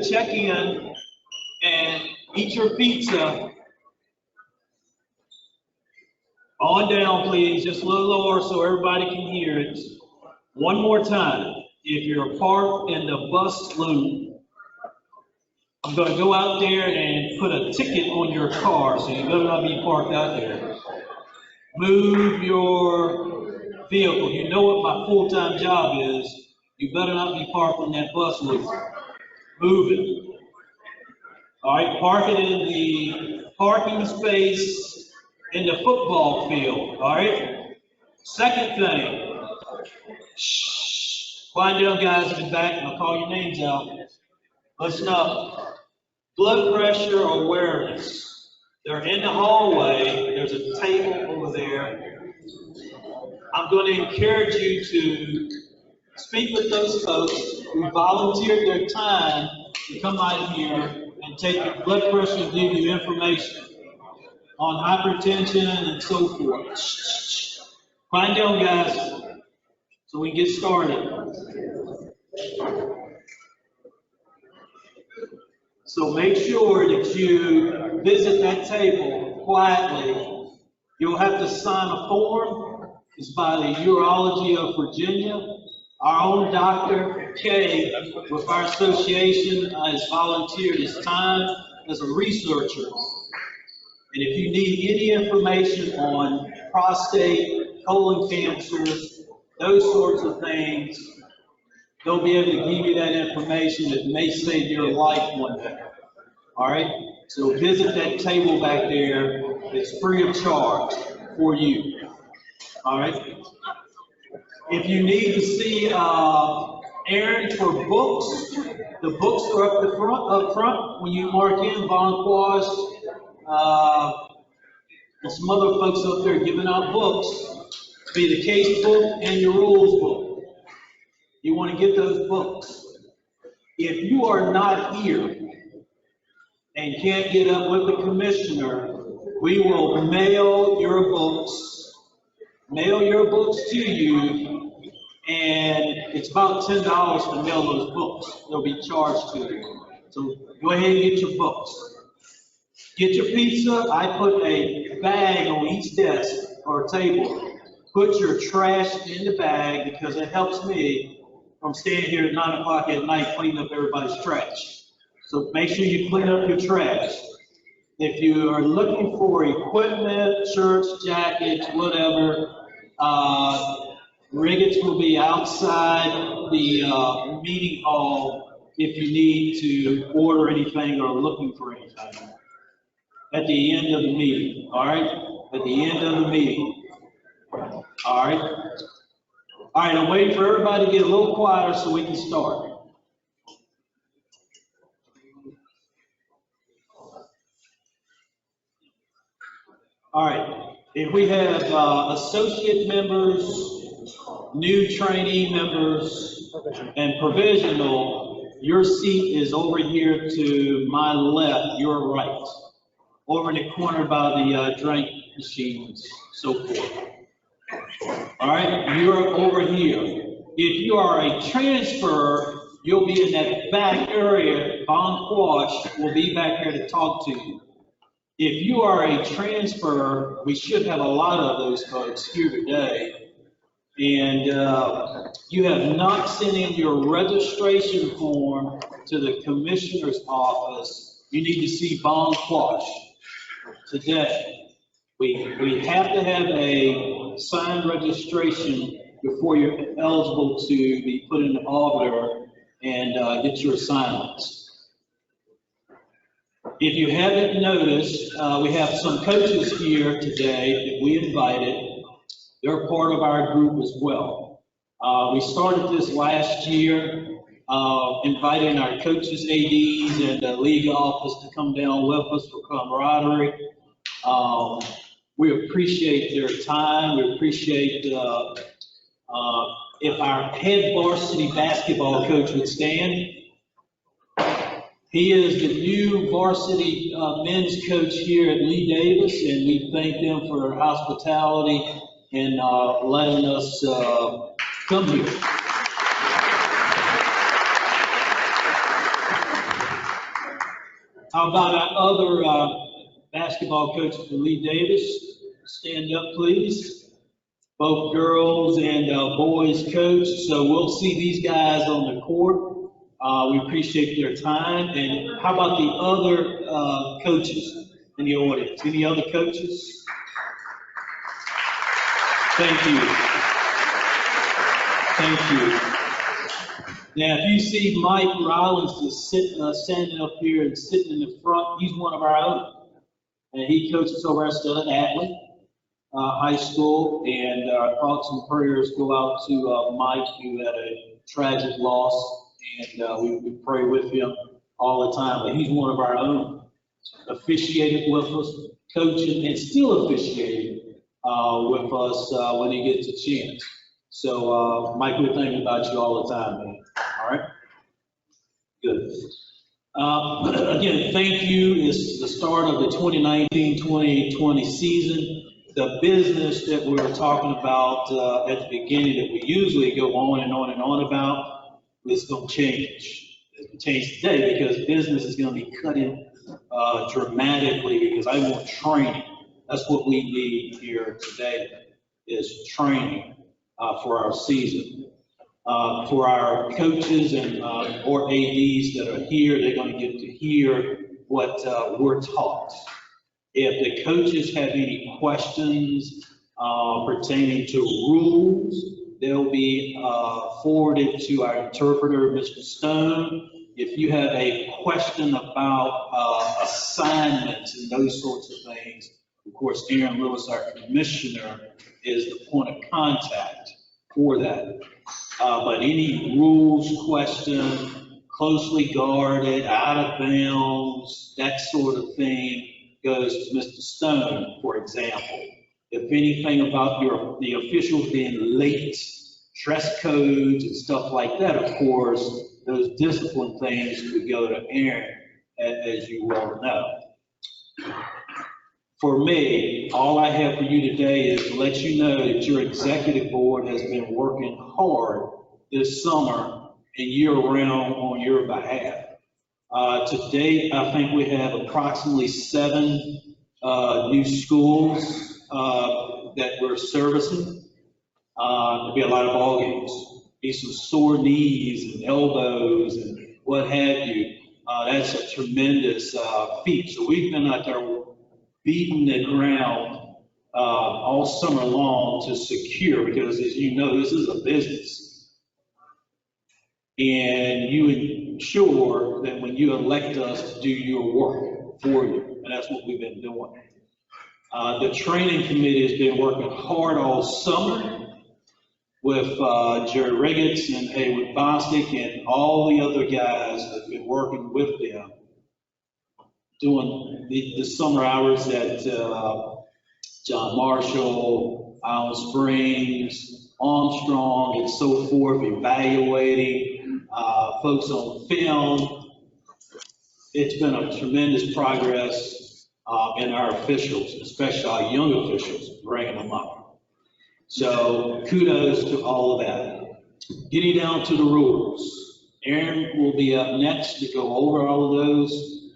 check in and eat your pizza. On down, please, just a little lower so everybody can hear it. One more time. If you're parked in the bus loop, I'm going to go out there and put a ticket on your car, so you better not be parked out there. Move your vehicle. You know what my full-time job is. You better not be parked on that bus loop. Move it. All right, park it in the parking space in the football field. All right. Second thing. Shh. Quiet down, guys, in the back, and I'll call your names out. Listen up. Blood pressure awareness. They're in the hallway. There's a table over there. I'm going to encourage you to speak with those folks who volunteered their time to come out here and take your blood pressure and give you information on hypertension and so forth. Shh. Quiet down, guys, so we can get started. So make sure that you visit that table quietly. You'll have to sign a form. It's by the Urology of Virginia. Our own Dr. Kay with our association has volunteered his time as a researcher. And if you need any information on prostate, colon cancer, those sorts of things, they'll be able to give you that information that may save your life one day. All right? So visit that table back there. It's free of charge for you. All right? If you need to see Aaron for books, the books are up front when you mark in Von Quash. And some other folks up there giving out books. Be the case book and your rules book. You want to get those books. If you are not here and can't get up with the commissioner, we will mail your books to you, and it's about $10 to mail those books. They'll be charged to you. So go ahead and get your books. Get your pizza. I put a bag on each desk or table. Put your trash in the bag because it helps me from staying here at 9 o'clock at night cleaning up everybody's trash. So make sure you clean up your trash. If you are looking for equipment, shirts, jackets, whatever, Riggets will be outside the meeting hall if you need to order anything or looking for anything. At the end of the meeting, all right? At the end of the meeting. All right? All right, I'm waiting for everybody to get a little quieter so we can start. All right, if we have associate members, new trainee members, and provisional, your seat is over here to my left, your right. Over in the corner by the drink machines, so forth. All right, you're over here. If you are a transfer, you'll be in that back area. Von Quash will be back here to talk to you. If you are a transfer, we should have a lot of those folks here today. And you have not sent in your registration form to the commissioner's office, you need to see Von Quash today. We have to have a signed registration before you're eligible to be put in the auditor and get your assignments. If you haven't noticed, we have some coaches here today that we invited. They're part of our group as well. We started this last year, inviting our coaches, ADs, and the league office to come down with us for camaraderie. We appreciate their time. We appreciate if our head varsity basketball coach would stand. He is the new varsity men's coach here at Lee Davis, and we thank them for their hospitality and letting us come here. How about our other basketball coaches, Lee Davis? Stand up, please. Both girls and boys coach. So we'll see these guys on the court. We appreciate their time. And how about the other coaches in the audience? Any other coaches? Thank you. Thank you. Now, if you see Mike Rollins just standing up here and sitting in the front, he's one of our own. And he coaches over at Atley High School. And our thoughts and prayers go out to Mike, who had a tragic loss. And we pray with him all the time. But he's one of our own. Officiated with us, coaching, and still officiating with us when he gets a chance. So, Mike, we're thinking about you all the time, man. All right? Good. Again, thank you. It's the start of the 2019-2020 season. The business that we were talking about at the beginning that we usually go on and on and on about is going to change. It's going to change today because business is going to be cutting dramatically because I want training. That's what we need here today is training for our season. For our coaches and or ADs that are here, they're going to get to hear what we're taught. If the coaches have any questions pertaining to rules, they'll be forwarded to our interpreter, Mr. Stone. If you have a question about assignments and those sorts of things, of course, Aaron Lewis, our commissioner, is the point of contact for that. But any rules question, closely guarded, out of bounds, that sort of thing goes to Mr. Stone, for example. If anything about the officials being late, dress codes and stuff like that, of course, those discipline things would go to Aaron, as you well know. For me, all I have for you today is to let you know that your executive board has been working hard this summer and year-round on your behalf. To date, I think we have approximately 7 new schools that we're servicing. There'll be a lot of ball games, be some sore knees and elbows and what have you. That's a tremendous feat. So we've been out there beating the ground all summer long to secure, because as you know, this is a business. And you ensure that when you elect us to do your work for you, and that's what we've been doing. The training committee has been working hard all summer with Jerry Riggets and Haywood Bostic and all the other guys that have been working with them, doing the summer hours at John Marshall, Island Springs, Armstrong, and so forth, evaluating folks on film. It's been a tremendous progress in our officials, especially our young officials, bringing them up. So kudos to all of that. Getting down to the rules. Aaron will be up next to go over all of those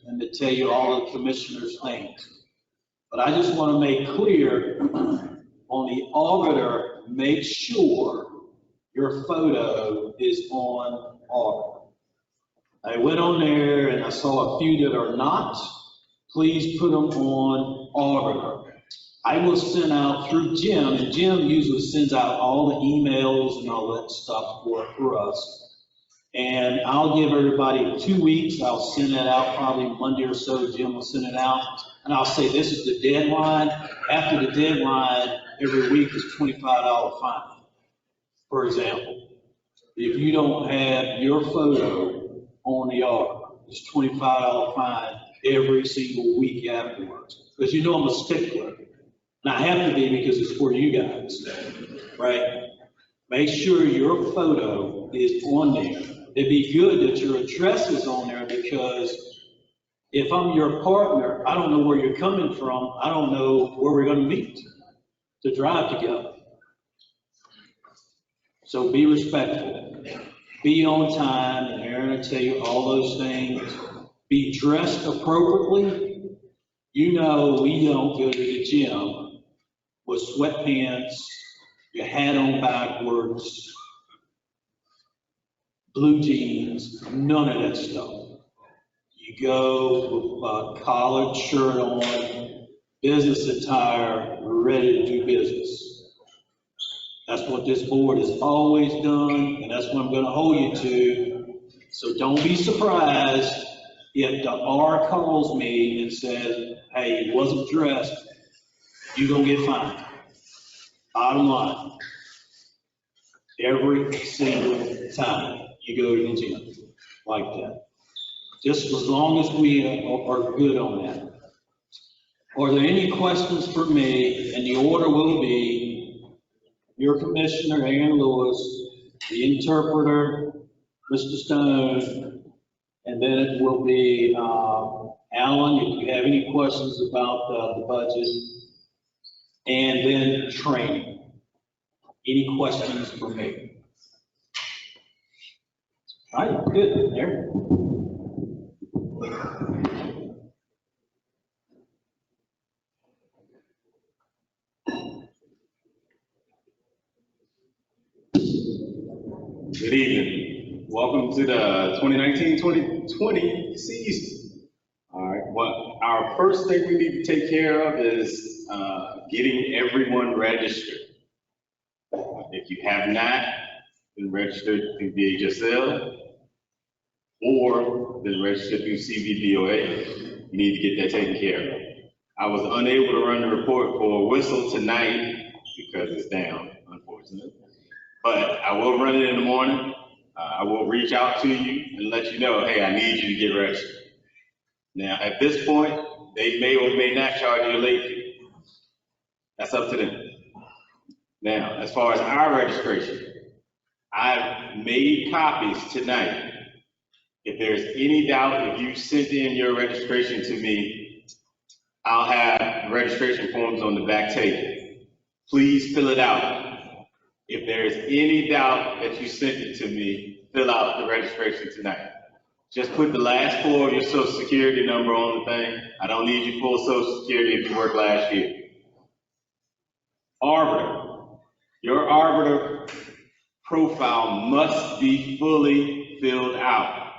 and to tell you all the commissioner's things. But I just want to make clear on the auditor, make sure your photo is on auditor. I went on there and I saw a few that are not. Please put them on auditor. I will send out through Jim, and Jim usually sends out all the emails and all that stuff for us. And I'll give everybody 2 weeks. I'll send that out probably Monday or so. Jim will send it out. And I'll say, this is the deadline. After the deadline, every week is $25 fine, for example. If you don't have your photo on the auditor, it's $25 fine every single week afterwards. Because you know I'm a stickler. And I have to be because it's for you guys, right? Make sure your photo is on there. It'd be good that your address is on there, because if I'm your partner, I don't know where you're coming from. I don't know where we're going to meet to drive together. So be respectful. Be on time, and Aaron will tell you all those things. Be dressed appropriately. You know, we don't go to the gym with sweatpants, your hat on backwards, blue jeans, none of that stuff. You go with a collared shirt on, business attire, ready to do business. That's what this board has always done, and that's what I'm going to hold you to. So don't be surprised if the R calls me and says, hey, he wasn't dressed, you're going to get fined. Bottom line. Every single time you go to the gym like that. Just as long as we are good on that. Are there any questions for me? And the order will be your commissioner, Aaron Lewis, the interpreter, Mr. Stone, and then it will be Alan, if you have any questions about the budget, and then training. Any questions for me? All right, good, there. Good evening. Welcome to the 2019-2020 season. All right, well, our first thing we need to take care of is getting everyone registered. If you have not been registered through DHSL or been registered through CVBOA, you need to get that taken care of. I was unable to run the report for Whistle tonight because it's down, unfortunately. But I will run it in the morning. I will reach out to you and let you know, hey, I need you to get registered. Now, at this point, they may or may not charge you a late fee. That's up to them. Now, as far as our registration, I've made copies tonight. If there's any doubt, if you sent in your registration to me, I'll have registration forms on the back table. Please fill it out. If there's any doubt that you sent it to me, fill out the registration tonight. Just put the last four of your social security number on the thing. I don't need your full social security if you worked last year. Arbiter. Your arbiter profile must be fully filled out.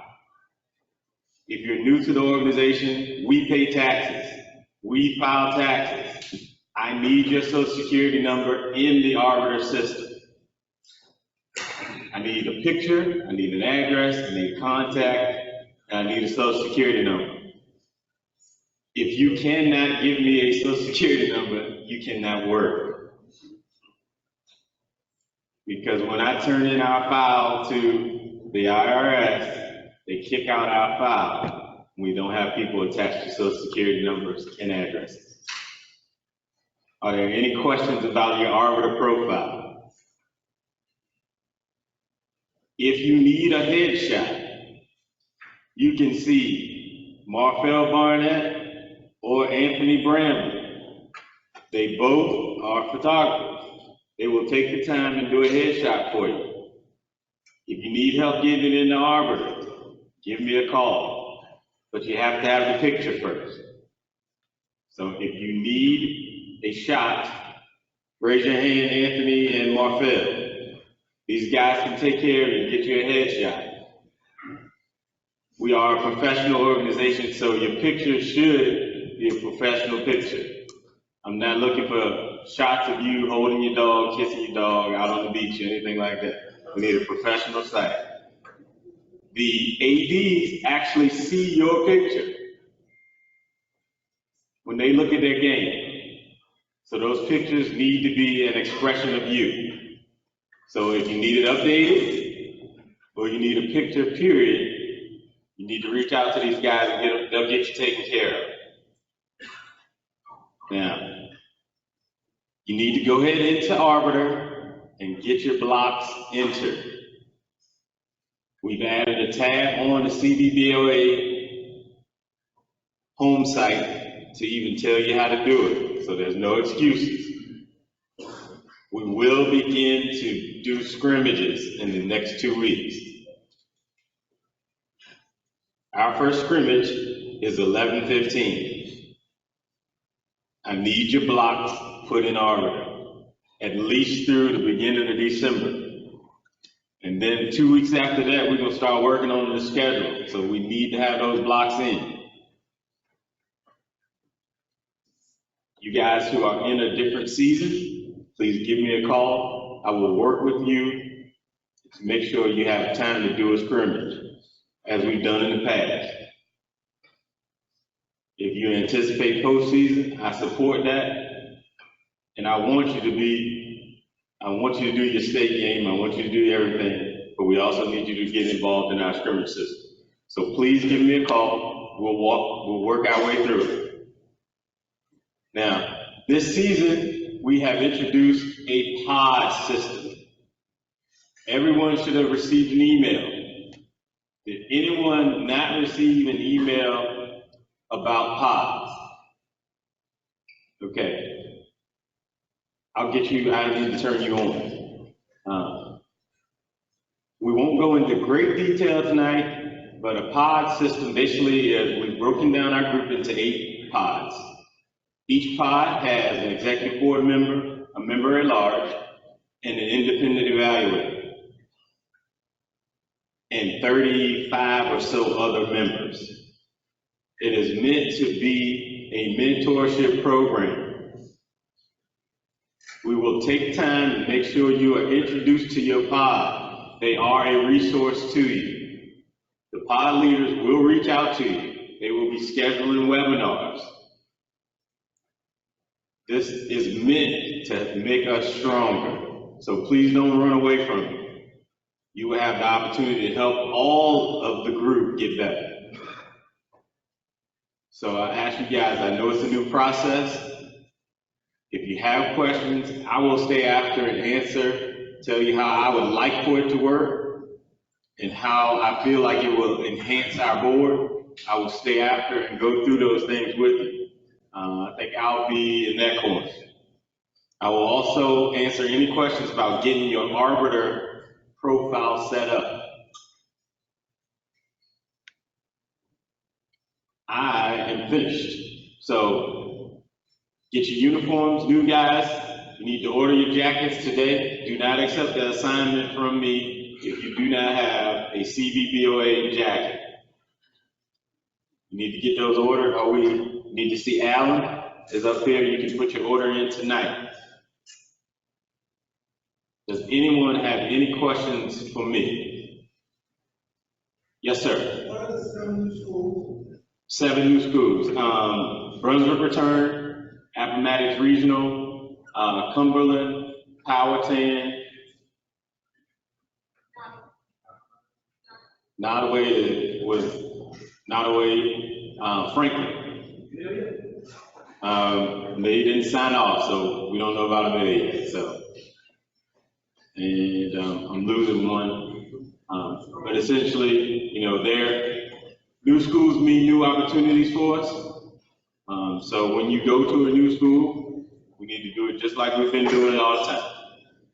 If you're new to the organization, we pay taxes. We file taxes. I need your social security number in the arbiter system. I need a picture, I need an address, I need contact, and I need a social security number. If you cannot give me a social security number, you cannot work. Because when I turn in our file to the IRS, they kick out our file. We don't have people attached to social security numbers and addresses. Are there any questions about your arbiter profile? If you need a headshot, you can see Marfell Barnett or Anthony Bramley. They both are photographers. They will take the time and do a headshot for you. If you need help getting it in the arbiter, give me a call. But you have to have the picture first. So if you need a shot, raise your hand, Anthony and Marfell. These guys can take care of you, get you a headshot. We are a professional organization, so your picture should be a professional picture. I'm not looking for shots of you holding your dog, kissing your dog out on the beach or anything like that. We need a professional site. The ADs actually see your picture when they look at their game. So those pictures need to be an expression of you. So if you need it updated, or you need a picture, period, you need to reach out to these guys and they'll get you taken care of. Now, you need to go ahead into Arbiter and get your blocks entered. We've added a tab on the CVBOA home site to even tell you how to do it, so there's no excuses. We will begin to do scrimmages in the next 2 weeks. Our first scrimmage is 11:15. I need your blocks put in order, at least through the beginning of December. And then 2 weeks after that, we're gonna start working on the schedule. So we need to have those blocks in. You guys who are in a different season, please give me a call. I will work with you to make sure you have time to do a scrimmage, as we've done in the past. If you anticipate postseason, I support that. And I want you to do your state game, I want you to do everything, but we also need you to get involved in our scrimmage system. So please give me a call, we'll work our way through it. Now, this season, we have introduced a pod system. Everyone should have received an email. Did anyone not receive an email about pods? Okay. I need to turn you on. We won't go into great detail tonight, but a pod system basically is we've broken down our group into 8 pods. Each pod has an executive board member, a member at large, and an independent evaluator, and 35 or so other members. It is meant to be a mentorship program. We will take time to make sure you are introduced to your pod. They are a resource to you. The pod leaders will reach out to you. They will be scheduling webinars. This is meant to make us stronger. So please don't run away from it. You will have the opportunity to help all of the group get better. So I ask you guys, I know it's a new process. If you have questions, I will stay after and answer, tell you how I would like for it to work and how I feel like it will enhance our board. I will stay after and go through those things with you. I think I'll be in that course. I will also answer any questions about getting your arbiter profile set up. I am finished. So get your uniforms, new guys. You need to order your jackets today. Do not accept the assignment from me if you do not have a CVBOA jacket. You need to get those ordered, or we need to see Alan is up there. You can put your order in tonight. Does anyone have any questions for me? Yes, sir. What are the 7 new schools? 7 new schools. Brunswick Return, Appomattox Regional, Cumberland, Powhatan, Nottoway, Franklin. They didn't sign off, so we don't know about Amelia yet. So, and I'm losing one. But essentially, you know, new schools mean new opportunities for us. So when you go to a new school, we need to do it just like we've been doing it all the time.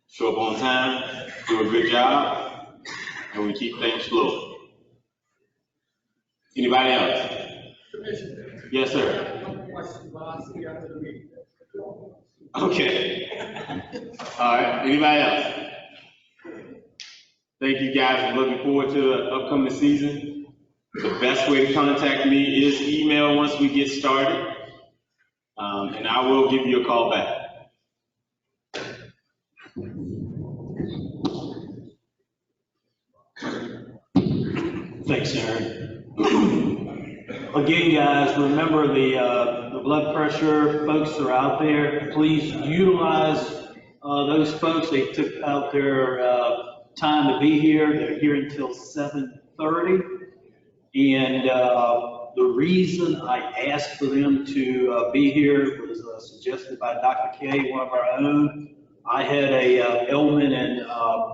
Show up on time, do a good job, and we keep things flowing. Anybody else? Commissioner. Yes, sir. Okay. All right. Anybody else? Thank you guys. I'm looking forward to the upcoming season. The best way to contact me is email once we get started, and I will give you a call back. Thanks, Aaron. Again, guys, remember the blood pressure folks that are out there. Please utilize those folks. They took out their time to be here. They're here until 7:30. And the reason I asked for them to be here was suggested by Dr. K, one of our own. I had a ailment in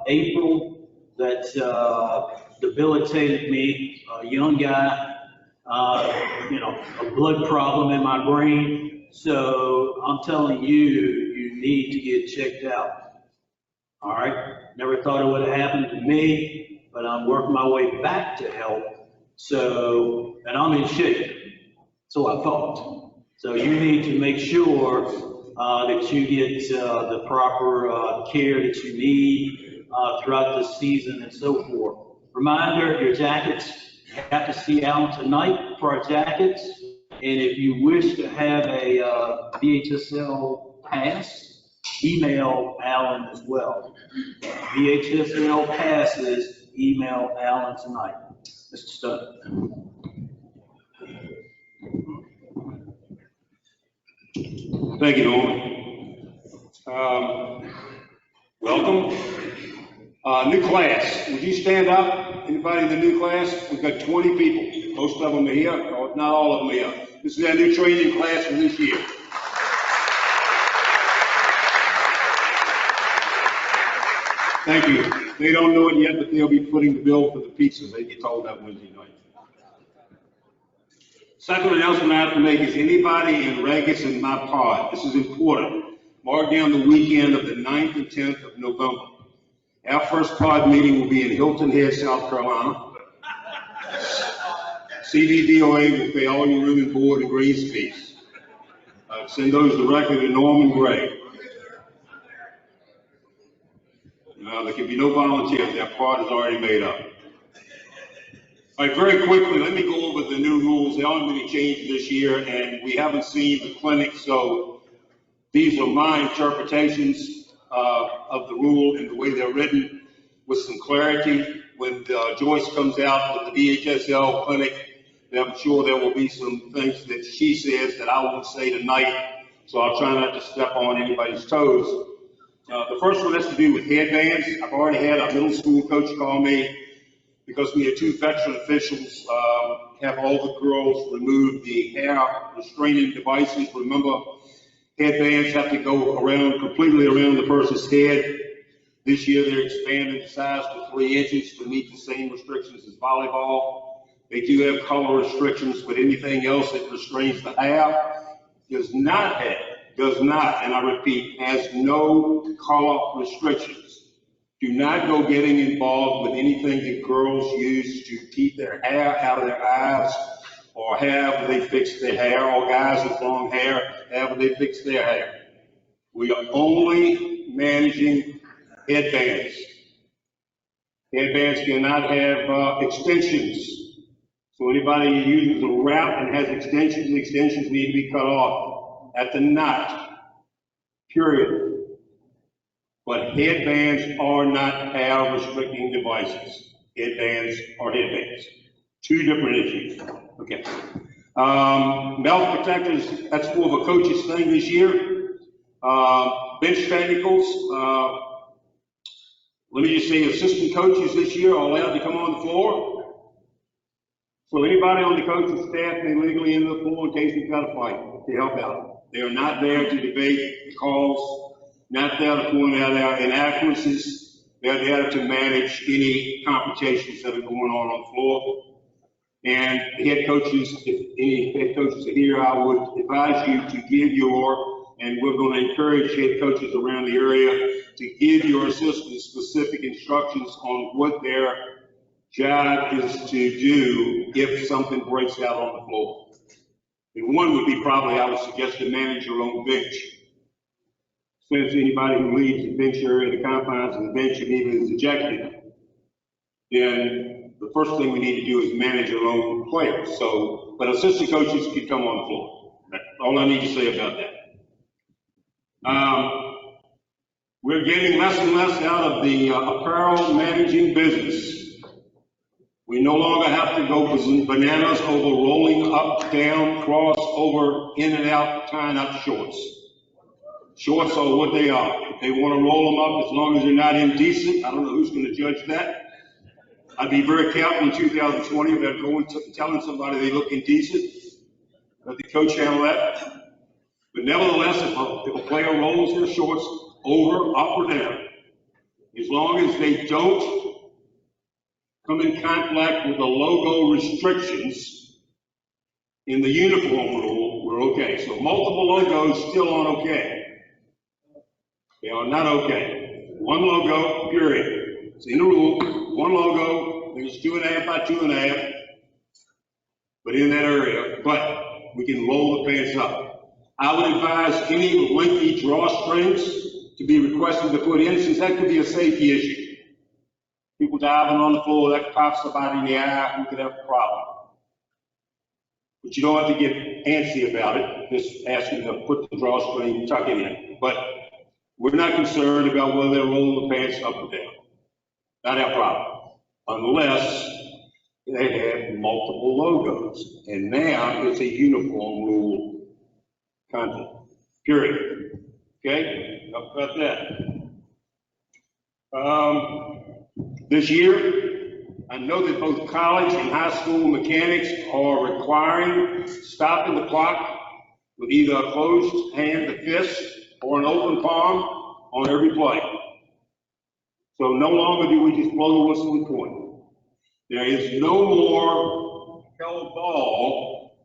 April that debilitated me, a young guy, a blood problem in my brain. So I'm telling you, you need to get checked out. All right? Never thought it would have happened to me, but I'm working my way back to health. So, and I'm in shape, so I thought. So you need to make sure that you get the proper care that you need throughout the season and so forth. Reminder, your jackets, you have to see Alan tonight for our jackets. And if you wish to have a VHSL pass, email Alan as well. VHSL passes, email Alan tonight. Mr. Stone. Thank you, Norman. Welcome. New class, would you stand up? Anybody in the new class? We've got 20 people. Most of them are here, or not all of them are here. This is our new training class for this year. Thank you. They don't know it yet, but they'll be putting the bill for the pizza. They get told that Wednesday night. Second announcement I have to make is anybody in Regis in my pod, this is important, mark down the weekend of the 9th and 10th of November. Our first pod meeting will be in Hilton Head, South Carolina. CDDOA will pay all your room and board and grease fees. Send those directly to Norman Gray. There can be no volunteers, that pod is already made up. All right, very quickly, let me go over the new rules. There aren't many changes this year, and we haven't seen the clinic, so these are my interpretations of the rule and the way they're written with some clarity. When Joyce comes out with the VHSL clinic, I'm sure there will be some things that she says that I won't say tonight, so I'll try not to step on anybody's toes. The first one has to do with headbands. I've already had a middle school coach call me because we had 2 veteran officials have all the girls remove the hair restraining devices. Remember, headbands have to go around, completely around the person's head. This year they're expanding the size to 3 inches to meet the same restrictions as volleyball. They do have color restrictions, but anything else that restrains the hair does not, and I repeat, has no color restrictions. Do not go getting involved with anything that girls use to keep their hair out of their eyes, or however they fix their hair, or guys with long hair, however they fix their hair. We are only managing headbands. Headbands cannot have extensions. So anybody who uses a wrap and has extensions need to be cut off at the knot, period. But headbands are not hair restricting devices. Headbands are headbands. 2 different issues. Okay. Mouth protectors, that's more of a coach's thing this year. Bench technicals, let me just say assistant coaches this year are allowed to come on the floor. So anybody on the coaching staff may legally enter the floor in case we've got a fight to help out. They are not there to debate calls, not there to point out our inaccuracies. They're there to manage any confrontations that are going on the floor. And head coaches, if any head coaches are here, I would advise you to give and we're going to encourage head coaches around the area to give your assistants specific instructions on what their job is to do if something breaks out on the floor. And one would be probably, I would suggest, to manage your own bench. Since anybody who leaves the bench area, the confines of the bench, and even is ejected, then the first thing we need to do is manage our own players. So, but assistant coaches can come on the floor. That's all I need to say about that. We're getting less and less out of the apparel managing business. We no longer have to go bananas over rolling up, down, cross, over, in and out, tying up shorts. Shorts are what they are. If they want to roll them up, as long as they're not indecent, I don't know who's going to judge that. I'd be very careful in 2020 about going to telling somebody they look indecent. Let the coach handle that. But nevertheless, if a player rolls their shorts over, up, or down, as long as they don't come in conflict with the logo restrictions in the uniform rule, we're okay. So multiple logos still aren't okay. They are not okay. One logo, period. It's in the rule. One logo, I think it's 2.5 by 2.5. but in that area, but we can roll the pants up. I would advise any lengthy drawstrings to be requested to put in, since that could be a safety issue. People diving on the floor, that could pop somebody in the eye, we could have a problem. But you don't have to get antsy about it, just asking to put the drawstring, tuck it in. But we're not concerned about whether they're rolling the pants up or down. Not our problem, unless they have multiple logos. And now it's a uniform rule content, period. Okay, enough about that. This year, I know that both college and high school mechanics are requiring stopping the clock with either a closed hand, a fist, or an open palm on every play. So no longer do we just blow the whistle and point. There is no more held ball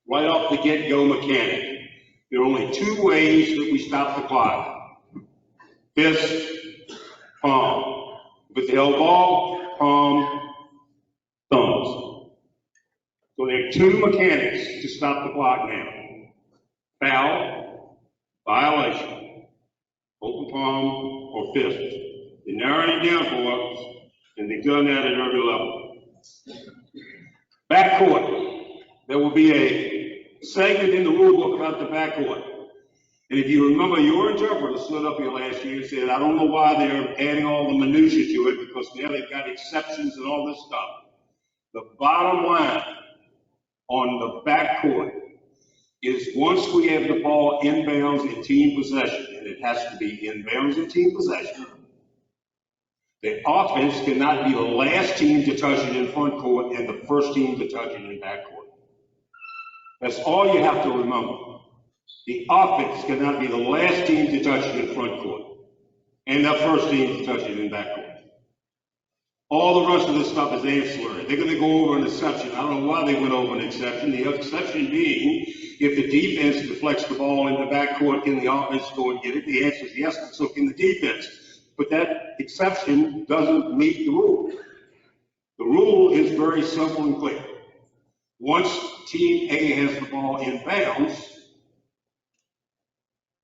right off the get-go mechanic. There are only two ways that we stop the clock. Fist, palm. If it's held ball, palm, thumbs. So there are two mechanics to stop the clock now. Foul, violation, open palm, or fist. They're narrowing it down for us, and they've done that at every level. Backcourt. There will be a segment in the rule book about the backcourt. And if you remember, your interpreter stood up here last year and said, I don't know why they're adding all the minutiae to it, because now they've got exceptions and all this stuff. The bottom line on the backcourt is once we have the ball inbounds in team possession, and it has to be inbounds in team possession, the offense cannot be the last team to touch it in front court and the first team to touch it in backcourt. That's all you have to remember. The offense cannot be the last team to touch it in front court and the first team to touch it in backcourt. All the rest of this stuff is ancillary. They're going to go over an exception. I don't know why they went over an exception. The exception being, if the defense deflects the ball in the backcourt, can the offense go and get it? The answer is yes, so can the defense. But that exception doesn't meet the rule. The rule is very simple and clear. Once Team A has the ball in bounds,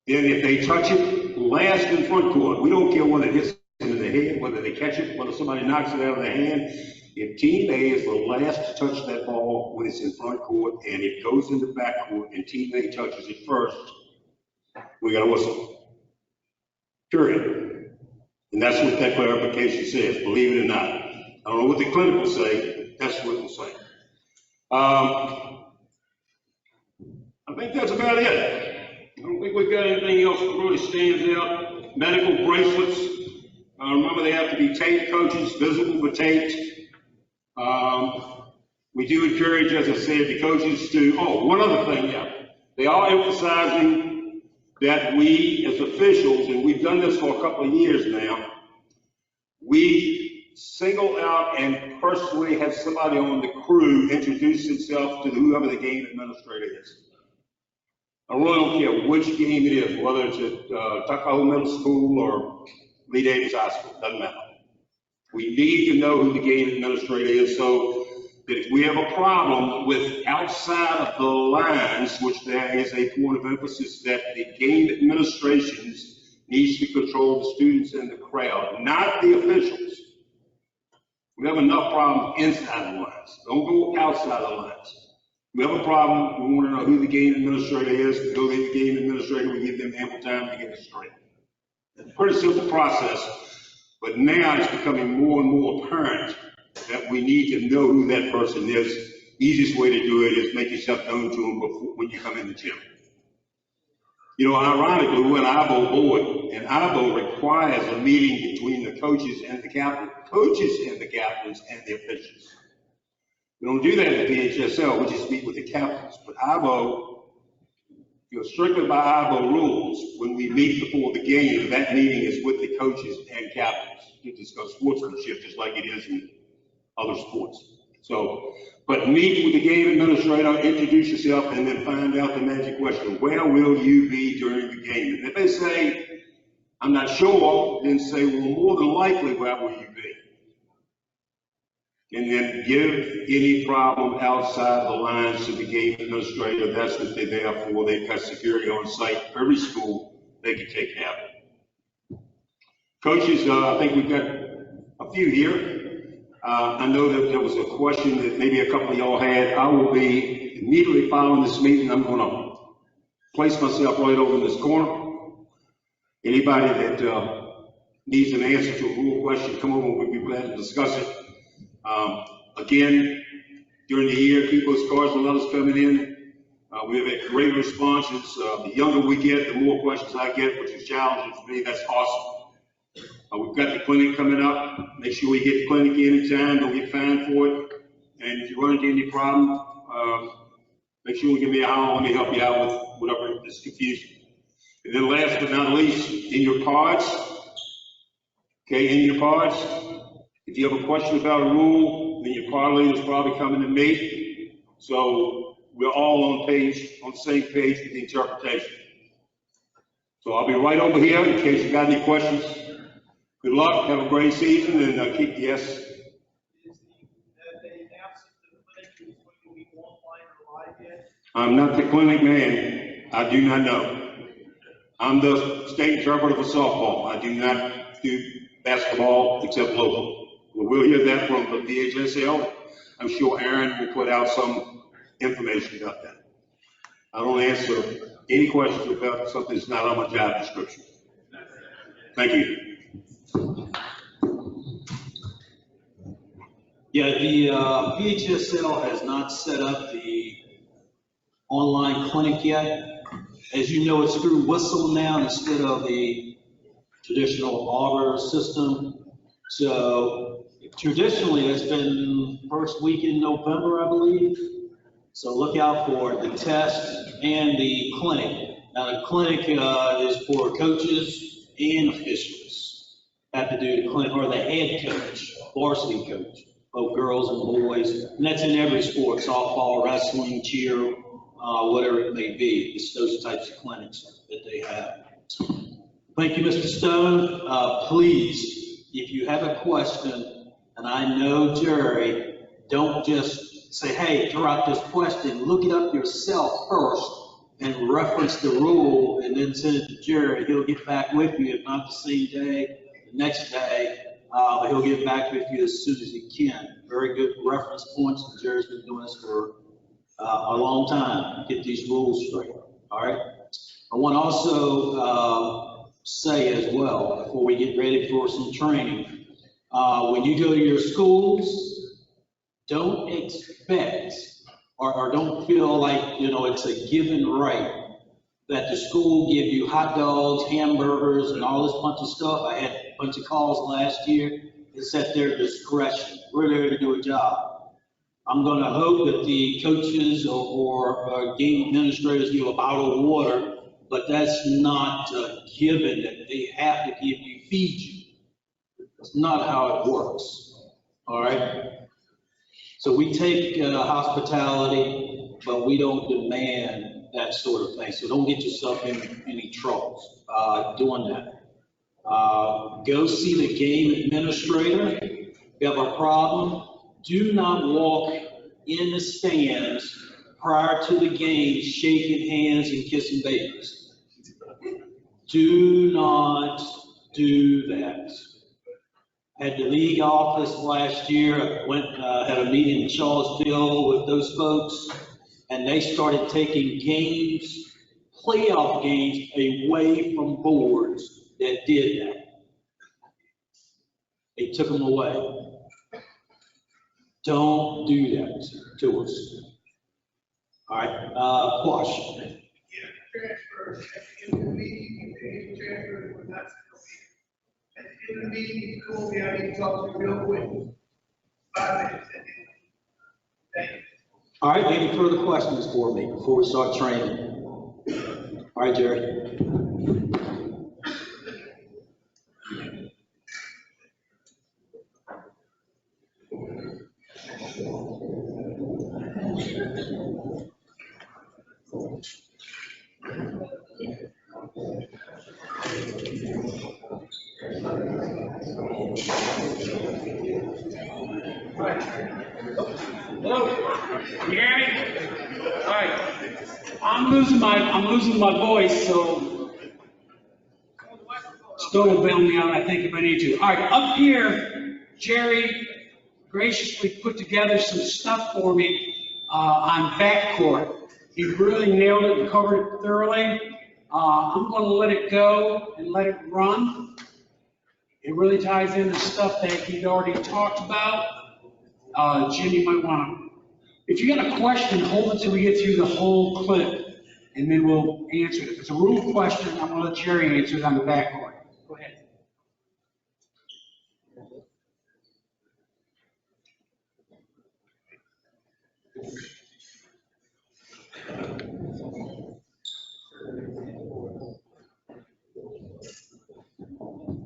then if they touch it last in front court, we don't care whether it hits into the head, whether they catch it, whether somebody knocks it out of their hand. If Team A is the last to touch that ball when it's in front court and it goes into back court and Team A touches it first, we got a whistle. Period. And that's what that clarification says, believe it or not. I don't know what the clinicals say, that's what it'll say. I think that's about it. I don't think we've got anything else that really stands out. Medical bracelets, remember they have to be taped, coaches, visible but taped. We do encourage, as I said, the coaches to, one other thing, they are emphasizing that we as officials, and we've done this for a couple of years now, we single out and personally have somebody on the crew introduce himself to whoever the game administrator is. I really don't care which game it is, whether it's at Tuckahoe Middle School or Lee Davis High School, doesn't matter. We need to know who the game administrator is, so that if we have a problem with outside of the lines, which there is a point of emphasis that the game administrations needs to control the students and the crowd, not the officials. We have enough problems inside the lines. Don't go outside the lines. We have a problem, we want to know who the game administrator is. We go to the game administrator, we give them ample time to get it straight. It's a pretty simple process, but now it's becoming more and more apparent that we need to know who that person is. Easiest way to do it is make yourself known to them before, when you come in the gym. You know, ironically, we're an IBO board, and IBO requires a meeting between the coaches and the captains, and the officials. We don't do that at the HSL, we just meet with the captains. But IBO, strictly by IBO rules, when we meet before the game, that meeting is with the coaches and captains to discuss sportsmanship, just like it is in other sports. So, but meet with the game administrator, introduce yourself, and then find out the magic question: where will you be during the game? And if they say, I'm not sure, then say, well, more than likely, where will you be? and then give any problem outside the lines to the game administrator. That's what they're there for. They've got security on site. Every school, they can take care of it. Coaches, I think we've got a few here. I know that there was a question that maybe a couple of y'all had. I will be immediately following this meeting. I'm going to place myself right over in this corner. Anybody that needs an answer to a rule question, come over. We'll be glad to discuss it. Again, during the year, keep those cards and letters coming in. We've had great responses. The younger we get, the more questions I get, which is challenging for me. That's awesome. We've got the clinic coming up. Make sure we get the clinic in time. Don't get fined for it. And if you run into any problem, make sure you give me a holler. Let me help you out with whatever is confusing. And then last but not least, in your cards, okay, in your cards, if you have a question about a rule, then your card leader is probably coming to me. So we're all on the same page with the interpretation. So I'll be right over here in case you got any questions. Good luck, have a great season, and keep the S. Is the, have they announced if the clinic is going to be online or live yet? I'm not the clinic man. I do not know. I'm the state interpreter for softball. I do not do basketball except local. We'll hear that from the VHSL. I'm sure Aaron will put out some information about that. I don't answer any questions about something that's not on my job description. Thank you. Yeah, the VHSL has not set up the online clinic yet. As you know, it's through Whistle now instead of the traditional Arbor system. So traditionally, it's been first week in November, I believe. So look out for the test and the clinic. Now, the clinic is for coaches and officials. Have to do the clinic, or the head coach, varsity coach, both girls and boys. And that's in every sport, softball, wrestling, cheer, whatever it may be. It's those types of clinics that they have. Thank you, Mr. Stone. Please, if you have a question, and I know Jerry, don't just say, hey, throw out this question. Look it up yourself first and reference the rule and then send it to Jerry. He'll get back with you, if not the same day, the next day. He'll get back with you as soon as he can. Very good reference points. Jerry's been doing this for a long time. Get these rules straight. All right. I want to also say as well, before we get ready for some training, when you go to your schools, don't expect or don't feel like, you know, it's a given right that the school give you hot dogs, hamburgers, and all this bunch of stuff. I had a bunch of calls last year. It's at their discretion. We're there to do a job. I'm going to hope that the coaches or game administrators give a bottle of water, but that's not given that they have to give you, feed you. That's not how it works. All right. So we take hospitality, but we don't demand that sort of thing. So don't get yourself in any trouble doing that. Go see the game administrator. If you have a problem, do not walk in the stands prior to the game shaking hands and kissing babies. Do not do that. At the league office last year, had a meeting in Charlottesville with those folks, and they started taking games, playoff games, away from boards that did that. They took them away. Don't do that to us. All right, Quash. Transfer, at the end of the meeting, the transfer was not still here. At the end of the meeting, he told me I need to talk to you real quick. 5 minutes. Thank you. All right, any further questions for me before we start training? All right, Jerry. You hear me? All right. I'm losing my voice, so Stowe will bail me out, I think, if I need to. All right, up here, Jerry graciously put together some stuff for me on backcourt. He really nailed it and covered it thoroughly. I'm going to let it go and let it run. It really ties into stuff that he'd already talked about. Jim, you might want to, if you got a question, hold it till we get through the whole clip, and then we'll answer it. If it's a rule question, I'm going to let Jerry answer it on the backcourt. Go ahead.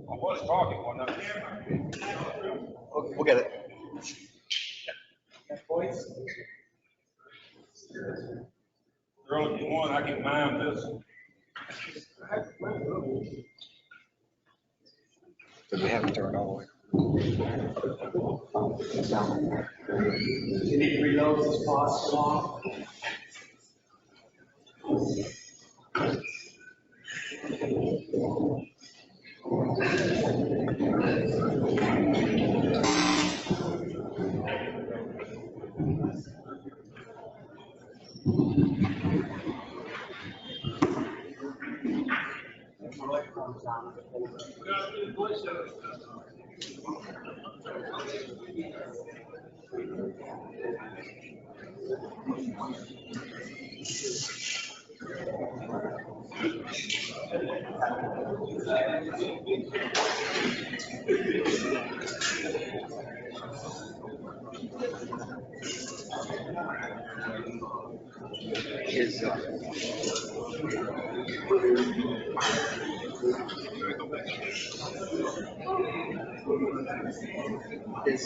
I was talking one night. We'll get it. Voice? Girl, if you want, I can mime this. Because we haven't turned all the way. You need to reload this possible.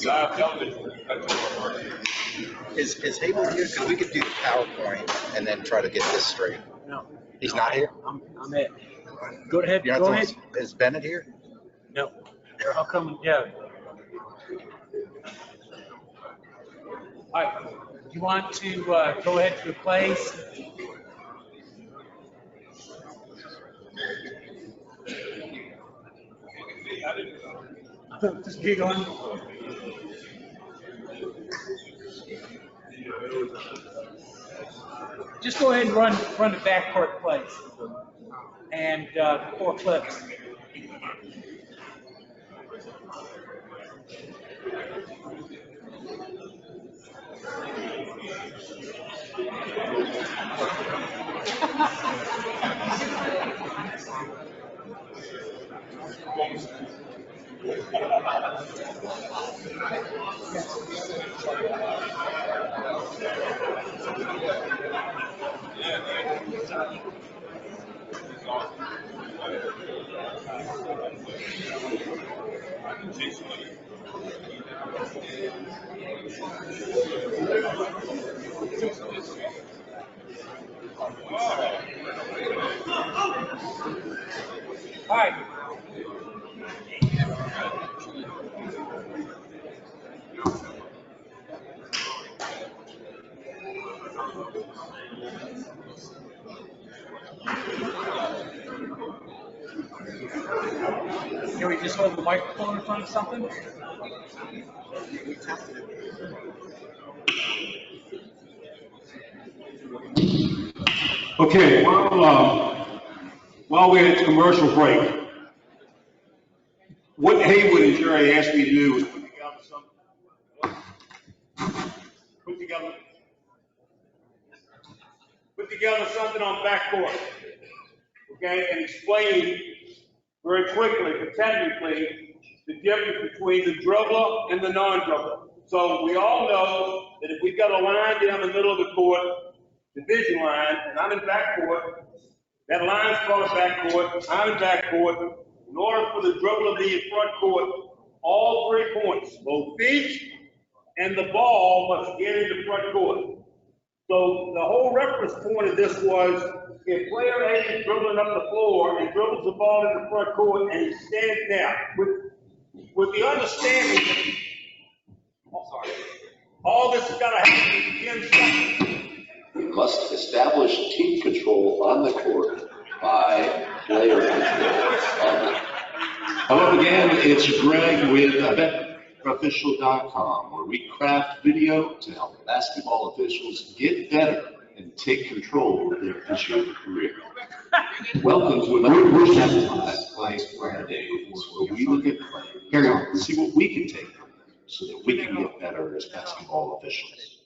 Live television. Is Hable here? Because we could do the PowerPoint and then try to get this straight. No. He's not here? I'm it. Go ahead. You're not Go telling ahead. us- Is Bennett here? No. How come? Yeah. All right. You want to go ahead to the place? Just keep going. Just go ahead and run the backcourt plays and 4 clips. All right. Can we just hold the microphone in front of something? Okay, while we're at commercial break, what Haywood and Jerry asked me to do was put together something on backcourt, okay, and explain very quickly, but technically, the difference between the dribbler and the non-dribbler. So we all know that if we've got a line down the middle of the court, division line, and I'm in backcourt, that line's called backcourt, I'm in backcourt. In order for the dribbler to be in front court, all 3 points, both feet and the ball must get into front court. So the whole reference point of this was, if player A is dribbling up the floor and dribbles the ball in the front court and he stands there with the understanding All this has got to happen in 10 seconds. We must establish team control on the court by player control on the court. Hello again, it's Greg with BetOfficial.com, where we craft video to help basketball officials get better and take control of their officiating career. Welcome to another Play Fridays, where we look at play, carry on, and see what we can take so that we can get better as basketball officials.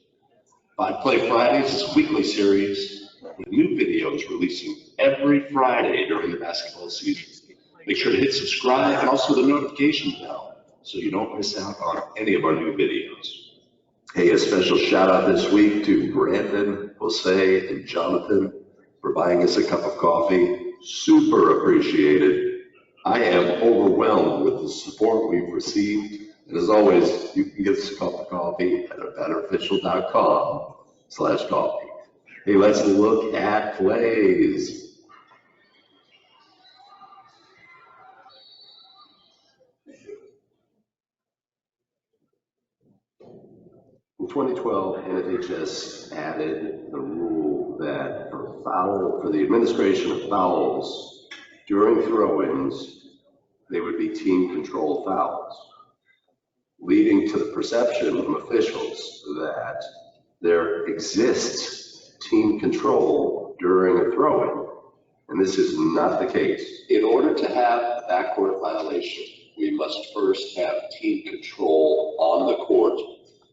5 Play Fridays is a weekly series with new videos releasing every Friday during the basketball season. Make sure to hit subscribe and also the notification bell so you don't miss out on any of our new videos. Hey, a special shout out this week to Brandon, Jose, and Jonathan for buying us a cup of coffee. Super appreciated. I am overwhelmed with the support we've received. And as always, you can get us a cup of coffee at betterofficial.com/coffee. Hey, let's look at plays. In 2012, NFHS added the rule that for the administration of fouls during throw-ins, they would be team control fouls, leading to the perception from officials that there exists team control during a throw-in, and this is not the case. In order to have a backcourt violation, we must first have team control on the court.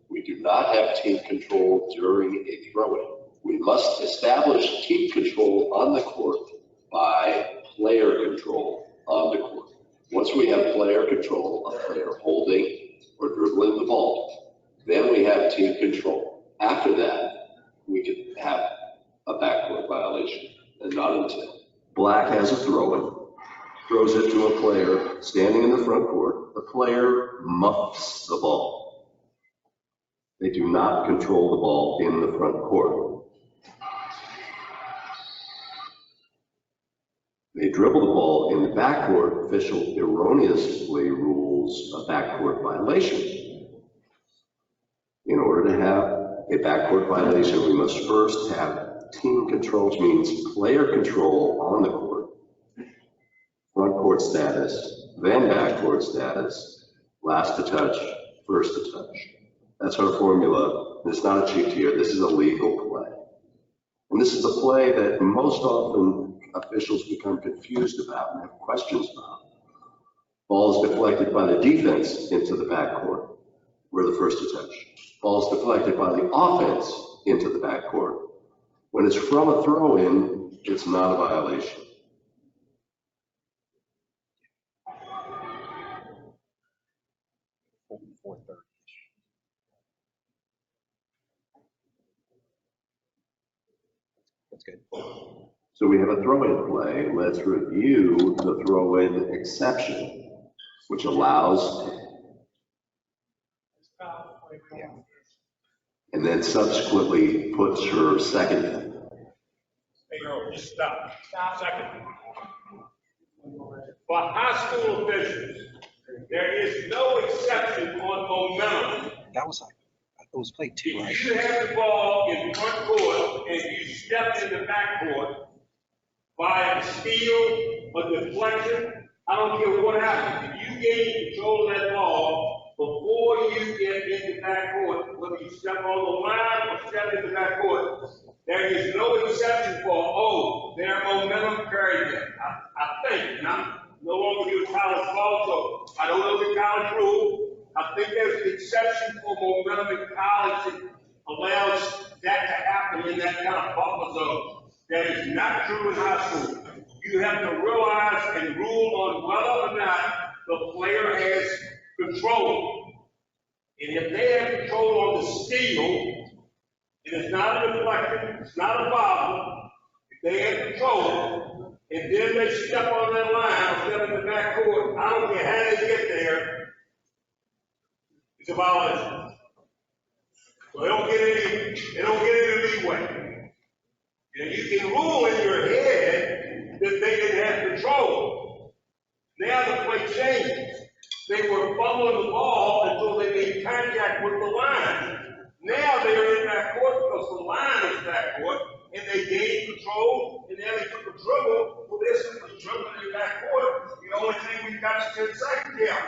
We do not have team control during a throw-in. We must establish team control on the court by player control on the court. Once we have player control, a player holding or dribbling the ball, then we have team control. After that, we can have a backcourt violation, and not until. Black has a throw-in, throws it to a player standing in the front court. The player muffs the ball. They do not control the ball in the front court. They dribble the ball in the backcourt. Official erroneously rules a backcourt violation. In order to have a backcourt violation, we must first have team control, which means player control on the court, front court status, then backcourt status, last to touch, first to touch. That's our formula. It's not a cheat here. This is a legal play. And this is a play that most often officials become confused about and have questions about. Ball is deflected by the defense into the backcourt. We're the first to touch. Ball is deflected by the offense into the backcourt. When it's from a throw-in, it's not a violation. That's good. So we have a throw-in play. Let's review the throw-in exception, which allows and then subsequently puts her second in. Hey, girl, just stop. Second. For high school officials, there is no exception on momentum. That was it was played too, right? If you have the ball in front court and you step in the back court by a steal or deflection, I don't care what happens. If you gain control of that ball before you get in the back court, whether you step on the line or step in the back court, there is no exception for, their momentum carried them. I think, and I'm no longer doing college ball, so I don't know the college rule. I think there's an exception for momentum in college that allows that to happen in that kind of buffer zone. That is not true in high school. You have to realize and rule on whether or not the player has control. And if they have control on the steal, and it's not a deflection, it's not a foul, if they have control, and then they step on that line or step in the back court, I don't care how they get there, it's a violation. So they don't get any leeway. And you can rule in your head that they didn't have control. Now the play changes. They were fumbling the ball until they made contact with the line. Now they're in backcourt because the line is backcourt, and they gain control, and now they took a dribble, well, they're simply dribbling in backcourt. The only thing we've got is 10 seconds here.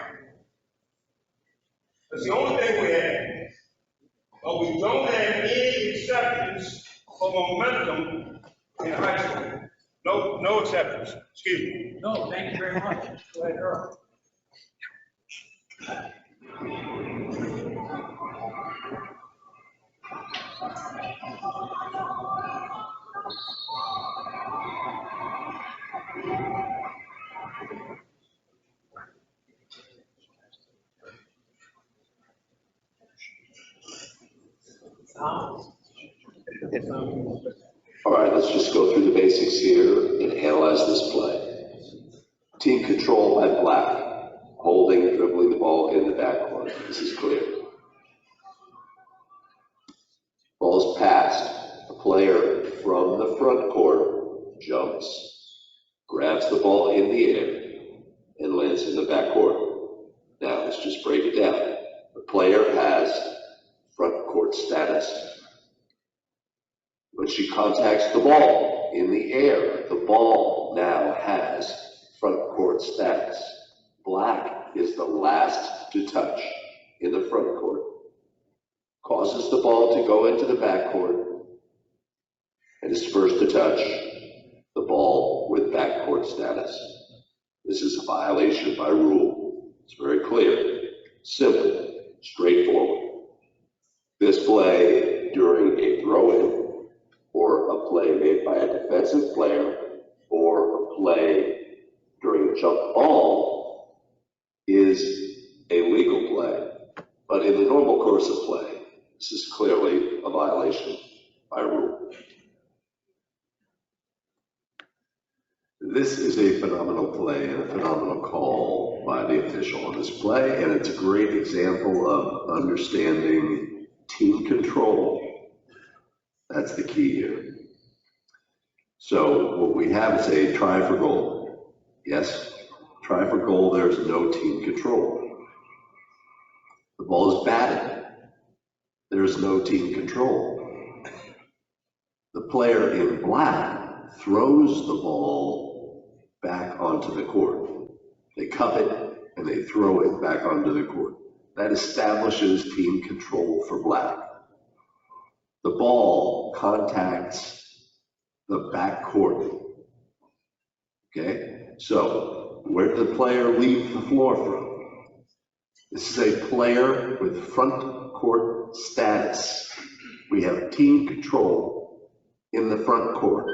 That's the only thing we have. But we don't have any exceptions for momentum in high school. No exceptions. Excuse me. No, thank you very much. Go ahead, Earl. All right, let's just go through the basics here and analyze this play. Team control by Black, holding and dribbling the ball in the backcourt. This is clear. Ball is passed. A player from the front court jumps, grabs the ball in the air, and lands in the backcourt. Now, let's just break it down. The player has front court status. When she contacts the ball in the air, the ball now has front court status. Black is the last to touch in the front court, causes the ball to go into the backcourt, and is first to touch the ball with backcourt status. This is a violation by rule. It's very clear, simple, straightforward. This play during a throw-in, or a play made by a defensive player, or a play during a jump ball, is a legal play. But in the normal course of play, this is clearly a violation by rule. This is a phenomenal play and a phenomenal call by the official on this play, and it's a great example of understanding team control. That's the key here. So what we have is a try for goal. Yes, try for goal, there's no team control. The ball is batted. There's no team control. The player in black throws the ball back onto the court. They cup it and they throw it back onto the court. That establishes team control for black. The ball contacts the back court. Okay, so where did the player leave the floor from? This is a player with front court status. We have team control in the front court.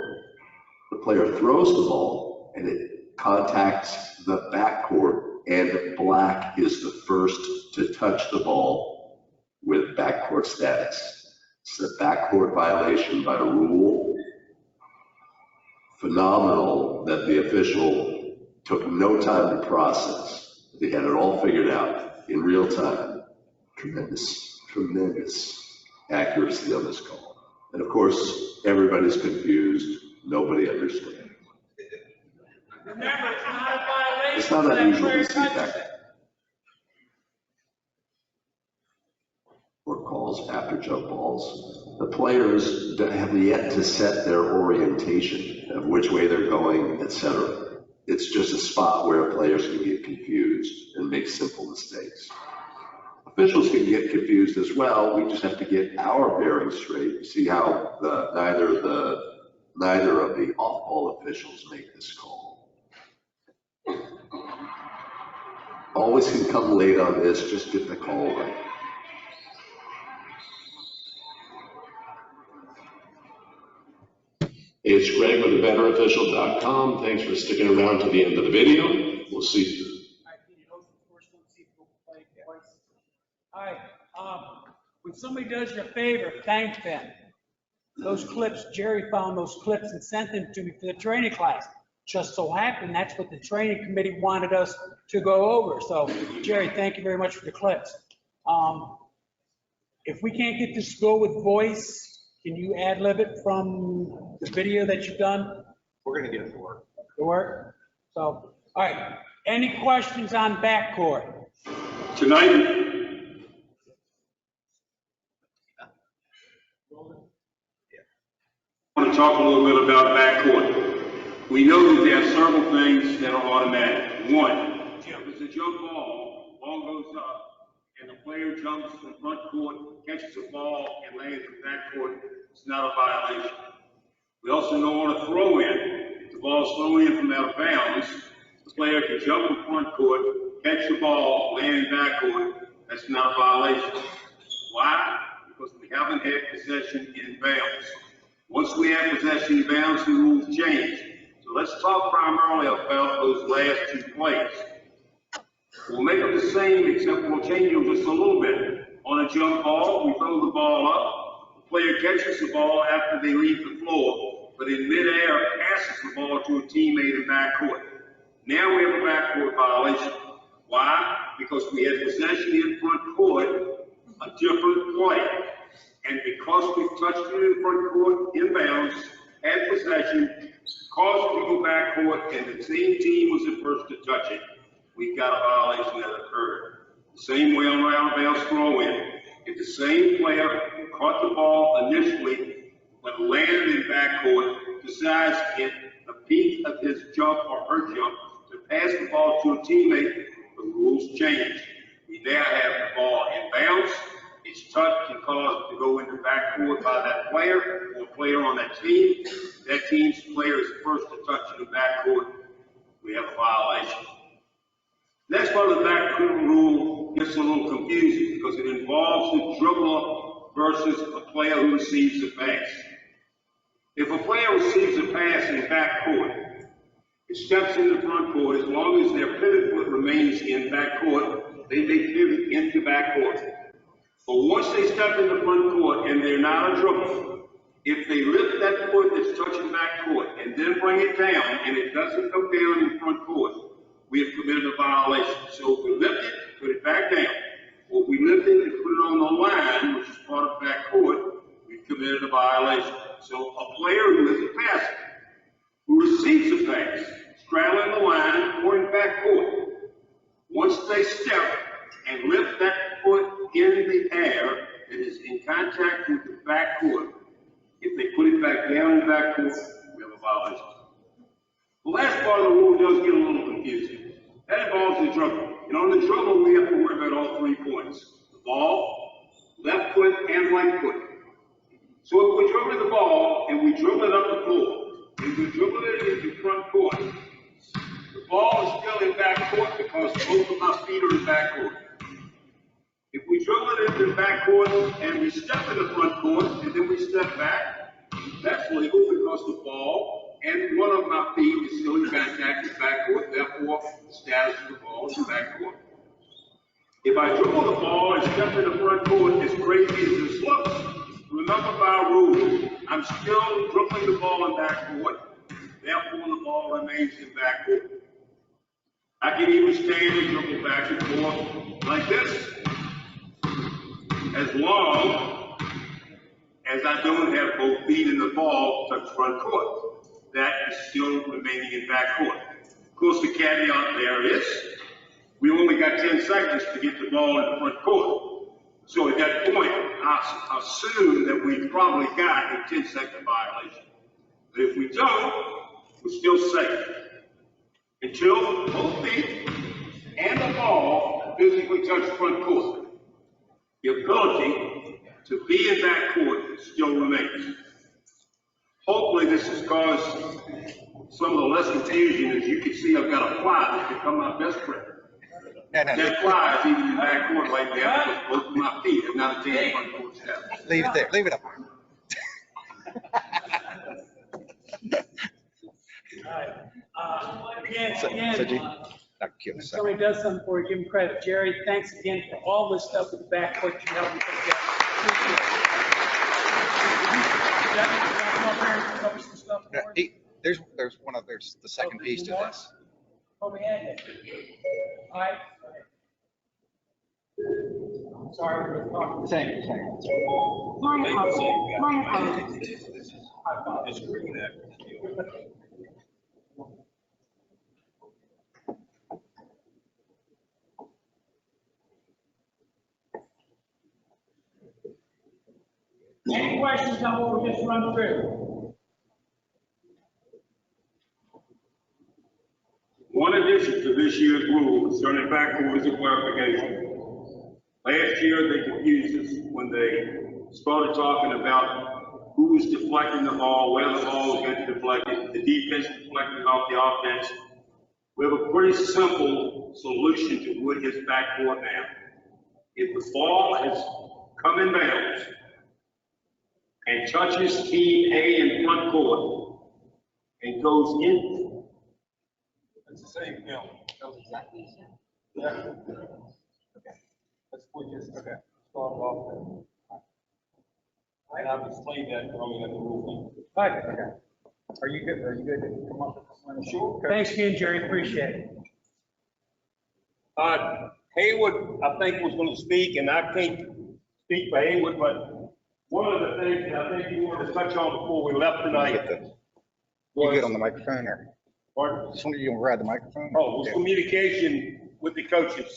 The player throws the ball and it contacts the back court, and black is the first to touch the ball with backcourt status. It's a backcourt violation by rule. Phenomenal that the official took no time to process. They had it all figured out in real time. Tremendous, tremendous accuracy on this call. And of course, everybody's confused. Nobody understands. Remember, it's not a violation. It's not unusual to see that. Or calls after jump balls. The players have yet to set their orientation of which way they're going, etc. It's just a spot where players can get confused and make simple mistakes. Officials can get confused as well. We just have to get our bearings straight. See how neither of the off-ball officials make this call. Always can come late on this. Just get the call right. It's Greg with TheBetterOfficial.com. Thanks for sticking around to the end of the video. We'll see you. All right, when somebody does you a favor, thank them. Those clips, Jerry found those clips and sent them to me for the training class. Just so happened that's what the training committee wanted us to go over. So, Jerry, thank you very much for the clips. If we can't get this to go with voice, can you ad-lib it from the video that you've done? We're gonna get it to work. To work? So, all right, any questions on backcourt? Tonight, talk a little bit about backcourt. We know that there are several things that are automatic. One, if it's a jump ball, ball goes up, and the player jumps from front court, catches the ball, and lands in backcourt, it's not a violation. We also know on a throw-in, if the ball is thrown in from out of bounds, the player can jump in front court, catch the ball, land in backcourt, that's not a violation. Why? Because we haven't had possession in bounds. Once we have possession in bounds, the rules change. So let's talk primarily about those last two plays. We'll make them the same, except we'll change them just a little bit. On a jump ball, we throw the ball up. The player catches the ball after they leave the floor, but in midair passes the ball to a teammate in backcourt. Now we have a backcourt violation. Why? Because we had possession in front court, a different play. And because we touched it in front court, inbounds, had possession, caused it to go backcourt, and the same team was the first to touch it, we've got a violation that occurred. The same way on out of bounds throw-in. If the same player caught the ball initially, but landed in backcourt, decides at the peak of his jump or her jump to pass the ball to a teammate, the rules change. We now have the ball in bounds. Its touch can cause it to go into backcourt by that player or player on that team. That team's player is first to touch it in backcourt. We have a violation. Next part of the backcourt rule gets a little confusing because it involves the dribbler versus a player who receives the pass. If a player receives a pass in backcourt, it steps in the front court, as long as their pivot foot remains in backcourt, they may pivot into backcourt. But once they step in the front court and they're not a dribbler, if they lift that foot that's touching backcourt and then bring it down and it doesn't come down in front court, we have committed a violation. So if we lift it, put it back down. Or if we lift it and put it on the line, which is part of backcourt, we've committed a violation. So a player who is a passer, who receives a pass, straddling the line or in backcourt, once they step and lift that foot in the air that is in contact with the backcourt, if they put it back down in the backcourt, we have a violation. The last part of the rule does get a little confusing. That involves the dribble. And on the dribble, we have to worry about all 3 points. The ball, left foot, and right foot. So if we're dribbling the ball and we dribble it up the floor, and we dribble it into front court, the ball is still in backcourt because both of our feet are in backcourt. If we dribble it into the backcourt and we step in the front court and then we step back, that's legal because the ball and one of my feet is still in contact with backcourt, therefore the status of the ball is in backcourt. If I dribble the ball and step in the front court as crazy as this looks, remember my rule, I'm still dribbling the ball in backcourt, therefore the ball remains in backcourt. I can even stand and dribble back and forth like this, as long as I don't have both feet in the ball touch front court. That is still remaining in backcourt. Of course, the caveat there is, we only got 10 seconds to get the ball in the front court. So at that point, I assume that we've probably got a 10-second violation. But if we don't, we're still safe. Until both feet and the ball physically touch front court, the ability to be in backcourt still remains. Hopefully this has caused some of the less confusion. As you can see, I've got a fly that's become my best friend. That fly is even in backcourt like that because both of my feet have not attained front court status. Leave it there, leave it up. If somebody does something for you, give him credit. Jerry, thanks again for all this stuff with the backcourt you helped me put together. Cover some stuff for us? There's the second piece to this. Oh, we had it. All right. Sorry, we're talking. Same. My apologies. Any questions on what we just run through? One addition to this year's rule concerning backcourt is a clarification. Last year, they confused us when they started talking about who was deflecting the ball, where the ball was getting deflected, the defense deflecting off the offense. We have a pretty simple solution to what his backcourt now. If the ball has come in bounds and touches team A in front court and goes in, It's the same, you know, that was exactly the same. Yeah. Okay. Let's put this, okay, start off there. And I've explained that earlier in the rule. Right, okay. Are you good to come up with one? Sure. Thanks again, Jerry, appreciate it. Haywood, I think, was going to speak, and I can't speak for Haywood, but one of the things that I think you wanted to touch on before we left tonight You good on the microphone or? was, Just wonder you gonna grab the microphone? was communication with the coaches.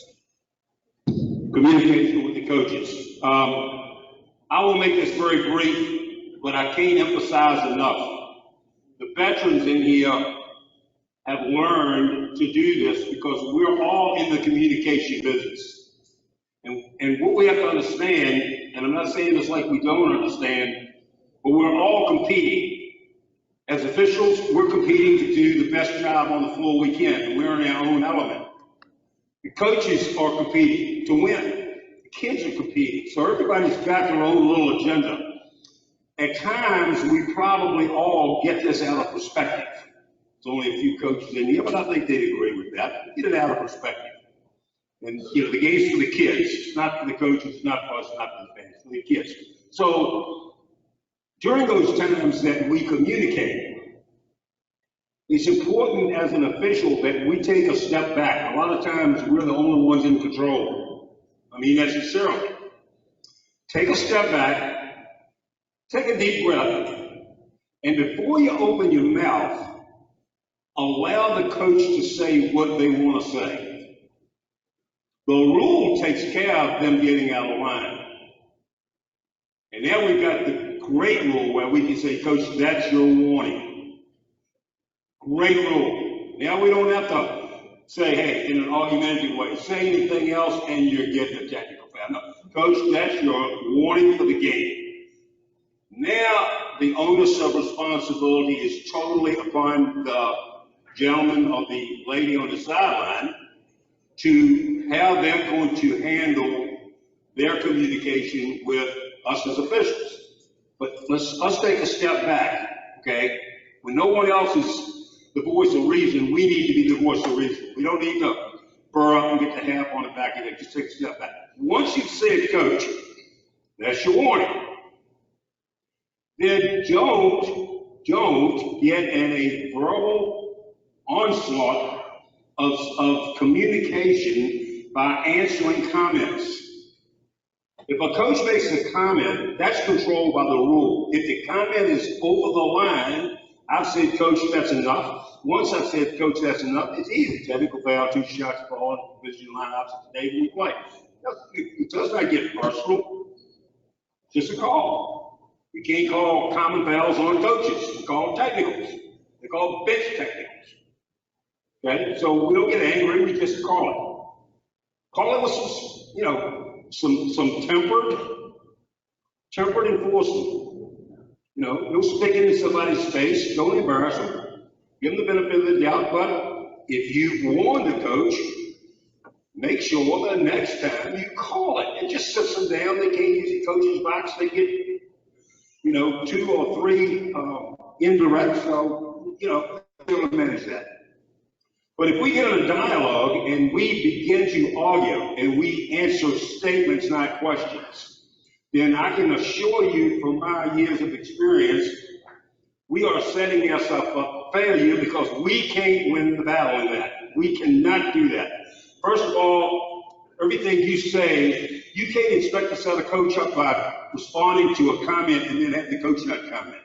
Communication with the coaches. I will make this very brief, but I can't emphasize enough. The veterans in here have learned to do this because we're all in the communication business. And what we have to understand, and I'm not saying this like we don't understand, but we're all competing. As officials, we're competing to do the best job on the floor we can, and we're in our own element. The coaches are competing to win. The kids are competing. So everybody's got their own little agenda. At times, we probably all get this out of perspective. There's only a few coaches in here, but I think they'd agree with that. Get it out of perspective. And, you know, the game's for the kids. It's not for the coaches, it's not for us, not for the fans, it's for the kids. So during those times that we communicate, it's important as an official that we take a step back. A lot of times, we're the only ones in control. I mean, necessarily. Take a step back, take a deep breath, and before you open your mouth, allow the coach to say what they want to say. The rule takes care of them getting out of line. And now we've got the great rule where we can say, Coach, that's your warning. Great rule. Now we don't have to say, hey, in an argumentative way, say anything else and you're getting a technical foul. No, Coach, that's your warning for the game. Now the onus of responsibility is totally upon the gentleman or the lady on the sideline to how they're going to handle their communication with us as officials. But let's take a step back, okay? When no one else is the voice of reason, we need to be the voice of reason. We don't need to burr up and get the half on the back of it. Just take a step back. Once you've said, Coach, that's your warning. Then don't get in a verbal onslaught of communication by answering comments. If a coach makes a comment, that's controlled by the rule. If the comment is over the line, I've said, Coach, that's enough. Once I've said, Coach, that's enough, it's easy. Technical foul, 2 shots for all division line opposite today when you play. It does not get personal. Just a call. You can't call common fouls on coaches. We call them technicals. They call bench technicals. Okay, so we don't get angry, we just call it. Call it with some, you know, some tempered enforcement. You know, no sticking in somebody's face, don't embarrass them. Give them the benefit of the doubt, but if you warn the coach, make sure the next time you call it. It just sits them down, they can't use the coach's box, they get, you know, 2 or 3 indirect, so, you know, they'll manage that. But if we get in a dialogue and we begin to argue and we answer statements, not questions, then I can assure you from my years of experience, we are setting ourselves up for failure because we can't win the battle in that. We cannot do that. First of all, everything you say, you can't expect to set a coach up by responding to a comment and then have the coach not comment.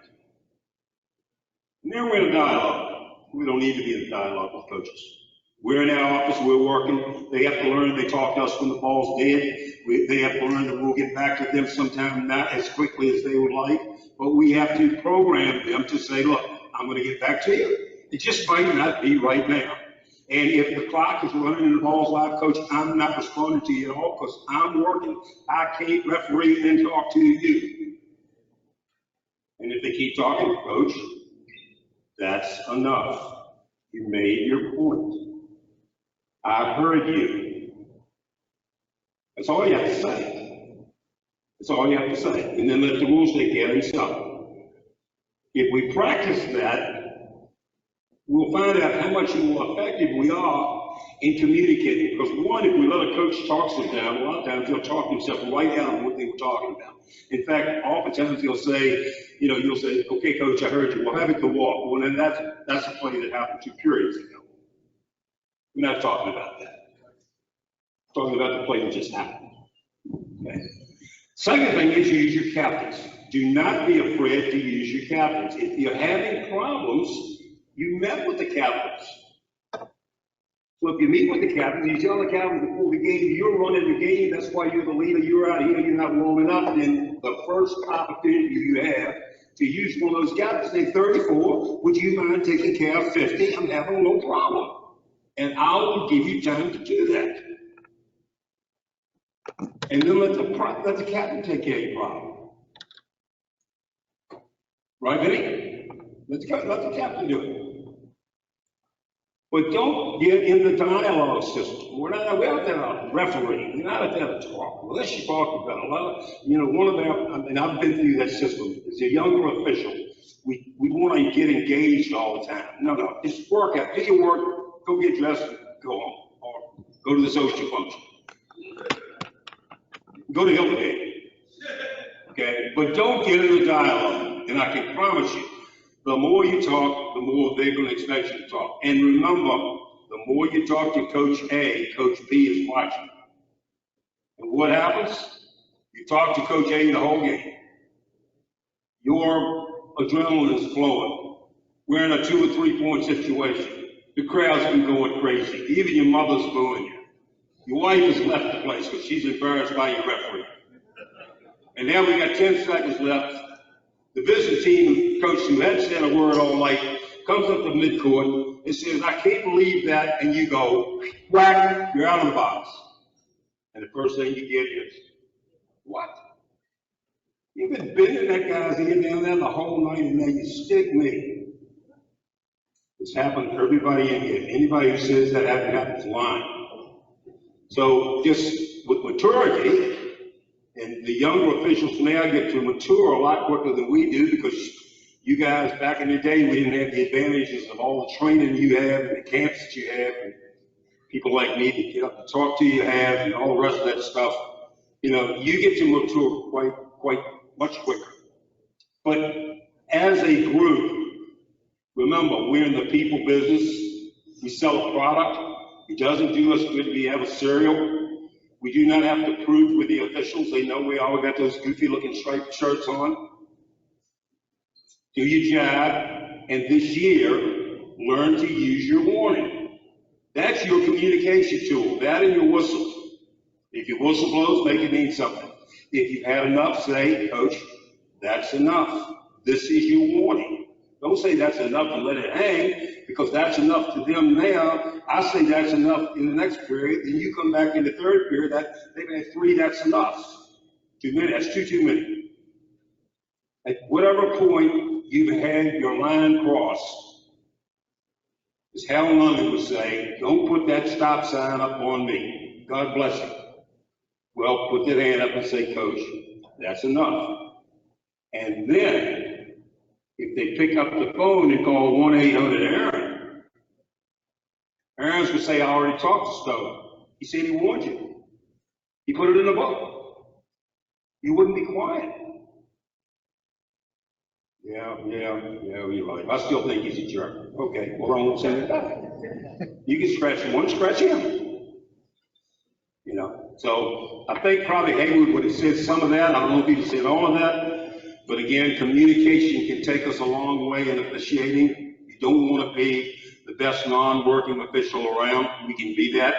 And then we're in a dialogue. We don't need to be in a dialogue with coaches. We're in our office, we're working. They have to learn, they talk to us when the ball's dead. They have to learn that we'll get back to them sometime, not as quickly as they would like, but we have to program them to say, look, I'm going to get back to you. It just might not be right now. And if the clock is running and the ball's live, coach, I'm not responding to you at all because I'm working. I can't referee and talk to you. And if they keep talking, coach, that's enough. You made your point. I've heard you. That's all you have to say. That's all you have to say. And then let the rules take care of themselves. If we practice that, we'll find out how much more effective we are in communicating. Because one, if we let a coach talk us down, a lot of times they'll talk themselves right down on what they were talking about. In fact, oftentimes they'll say, you'll say, okay, coach, I heard you. We'll have it to walk. Well, then that's a play that happened 2 periods ago. We're not talking about that. We're talking about the play that just happened. Okay. Second thing is use your captains. Do not be afraid to use your captains. If you're having problems, you met with the captains. So if you meet with the captains, you tell the captains before the game, you're running the game, that's why you're the leader, you're out here, you're not warming up, then the first opportunity you have to use one of those captains, say 34, would you mind taking care of 50? I'm having no problem. And I will give you time to do that. And then let the captain take care of your problem. Right, Vinny? Let the captain do it. But don't get in the dialogue system. We're out there refereeing. We're not out there to talk. Unless you're talking about a lot of, one of them, I've been through that system. As a younger official, we want to get engaged all the time. No, just work out. Do your work, go get dressed, and go home. Or go to the social function. Go to Hilton Head. Okay? But don't get in the dialogue. And I can promise you, the more you talk, the more they're going to expect you to talk. And remember, the more you talk to Coach A, Coach B is watching. And what happens? You talk to Coach A the whole game. Your adrenaline is flowing. We're in a 2 or 3 point situation. The crowd's been going crazy. Even your mother's booing you. Your wife has left the place because she's embarrassed by your referee. And now we got 10 seconds left. The visiting team coach who hadn't said a word all night comes up to midcourt and says, I can't believe that. And you go, whack, you're out of the box. And the first thing you get is, what? You've been bending that guy's ear down there the whole night and now you stick me. It's happened to everybody in here. Anybody who says that hasn't happened is lying. So just with maturity, and the younger officials now get to mature a lot quicker than we do because you guys, back in the day, we didn't have the advantages of all the training you have and the camps that you have, and people like me that get up to talk to you have, and all the rest of that stuff. You get to mature quite much quicker. But as a group, remember, we're in the people business. We sell a product. It doesn't do us good to have a cereal. We do not have to prove with the officials. They know we always got those goofy looking striped shirts on. Do your job, and this year, learn to use your warning. That's your communication tool, that and your whistle. If your whistle blows, make it mean something. If you've had enough, say, Coach, that's enough. This is your warning. Don't say that's enough and let it hang, because that's enough to them now. I say that's enough in the next period, then you come back in the third period, they've had 3, that's enough. 2 minutes, that's too many. At whatever point you've had your line crossed, as Helen London would say, don't put that stop sign up on me. God bless you. Well, put that hand up and say, Coach, that's enough. And then, if they pick up the phone and call 1-800-AARON, Aaron's going to say, I already talked to Stone. He said he warned you. He put it in the book. You wouldn't be quiet. Yeah, you're right. I still think he's a jerk. Okay, well, I won't send it back. You can scratch one, scratch him. So I think probably Haywood would have said some of that. I don't know if he said all of that. But again, communication can take us a long way in officiating. You don't want to be the best non-working official around. We can be that.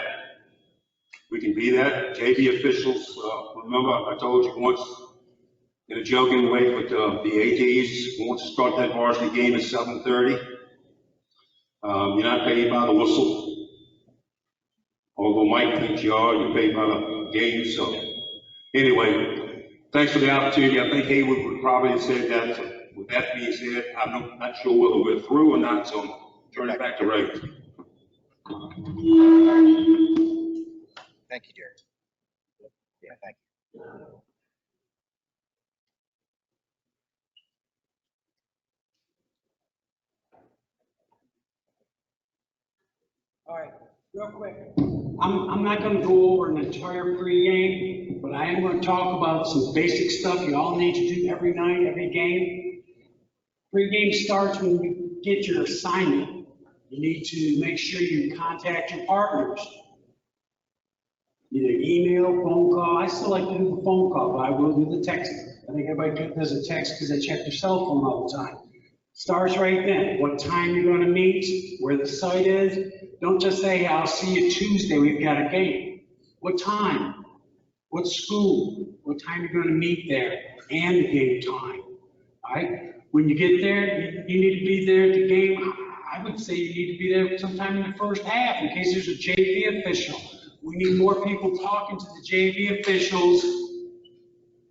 JV officials, remember I told you once in a joking way, but the ADs want to start that varsity game at 7:30. You're not paid by the whistle. Although Mike thinks you are, you pay by the game, so. Anyway, thanks for the opportunity. I think Haywood would probably have said that. So with that being said, I'm not sure whether we're through or not, so turn it back to Ray. Thank you, Jerry. Yeah, thank you. All right, real quick. I'm not gonna go over an entire pregame, but I am gonna talk about some basic stuff you all need to do every night, every game. Pregame starts when you get your assignment. You need to make sure you contact your partners. Either email, phone call. I still like to do the phone call, but I will do the text. I think everybody does a text because they check their cell phone all the time. Starts right then. What time you're going to meet, where the site is. Don't just say, I'll see you Tuesday, we've got a game. What time? What school? What time you're going to meet there? And the game time. All right? When you get there, you need to be there at the game. I would say you need to be there sometime in the first half in case there's a JV official. We need more people talking to the JV officials,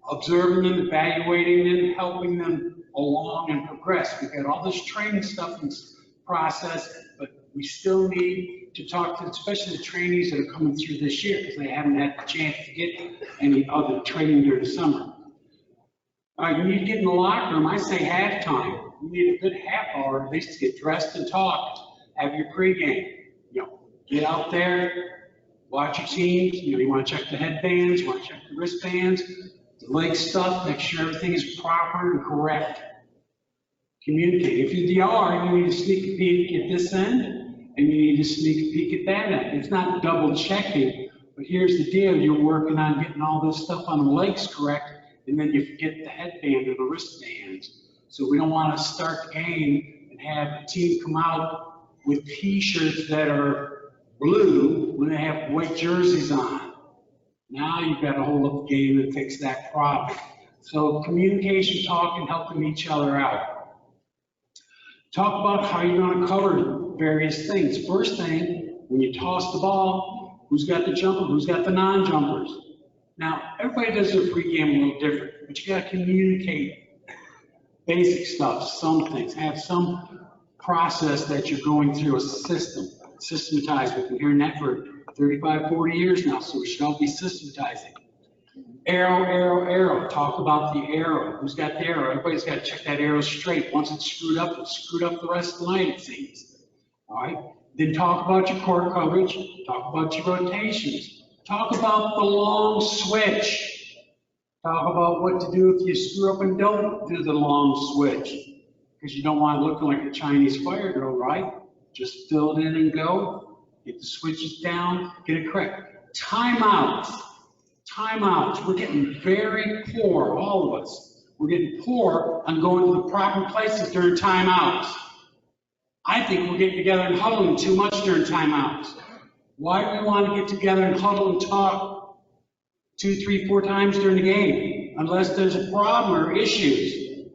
observing them, evaluating them, helping them along and progress. We've got all this training stuff in this process, but we still need to talk to, especially the trainees that are coming through this year, because they haven't had the chance to get any other training during the summer. All right, you need to get in the locker room. I say halftime. You need a good half hour at least to get dressed and talk. Have your pregame. You know, get out there, watch your teams. You know, you want to check the headbands, you want to check the wristbands, the leg stuff, make sure everything is proper and correct. Communicate. If you're DR, you need to sneak a peek at this end, and you need to sneak a peek at that end. It's not double checking, but here's the deal. You're working on getting all this stuff on the legs correct, and then you forget the headband or the wristbands. So we don't want to start the game and have the team come out with t-shirts that are blue when they have white jerseys on. Now you've got to hold up the game and fix that problem. So communication, talking, helping each other out. Talk about how you're going to cover various things. First thing, when you toss the ball, who's got the jumper, who's got the non-jumpers. Now, everybody does their pregame a little different, but you got to communicate basic stuff, some things, have some process that you're going through, a system, systematized. We've been hearing that for 35, 40 years now, so we should all be systematizing. Arrow, arrow, arrow. Talk about the arrow. Who's got the arrow? Everybody's got to check that arrow straight. Once it's screwed up the rest of the night, it seems. All right? Then talk about your court coverage. Talk about your rotations. Talk about the long switch. Talk about what to do if you screw up and don't do the long switch. Because you don't want to look like a Chinese fire drill, right? Just fill it in and go. Get the switches down. Get it correct. Timeouts. Timeouts. We're getting very poor, all of us. We're getting poor on going to the proper places during timeouts. I think we're getting together and huddling too much during timeouts. Why do we want to get together and huddle and talk 2, 3, 4 times during the game? Unless there's a problem or issues.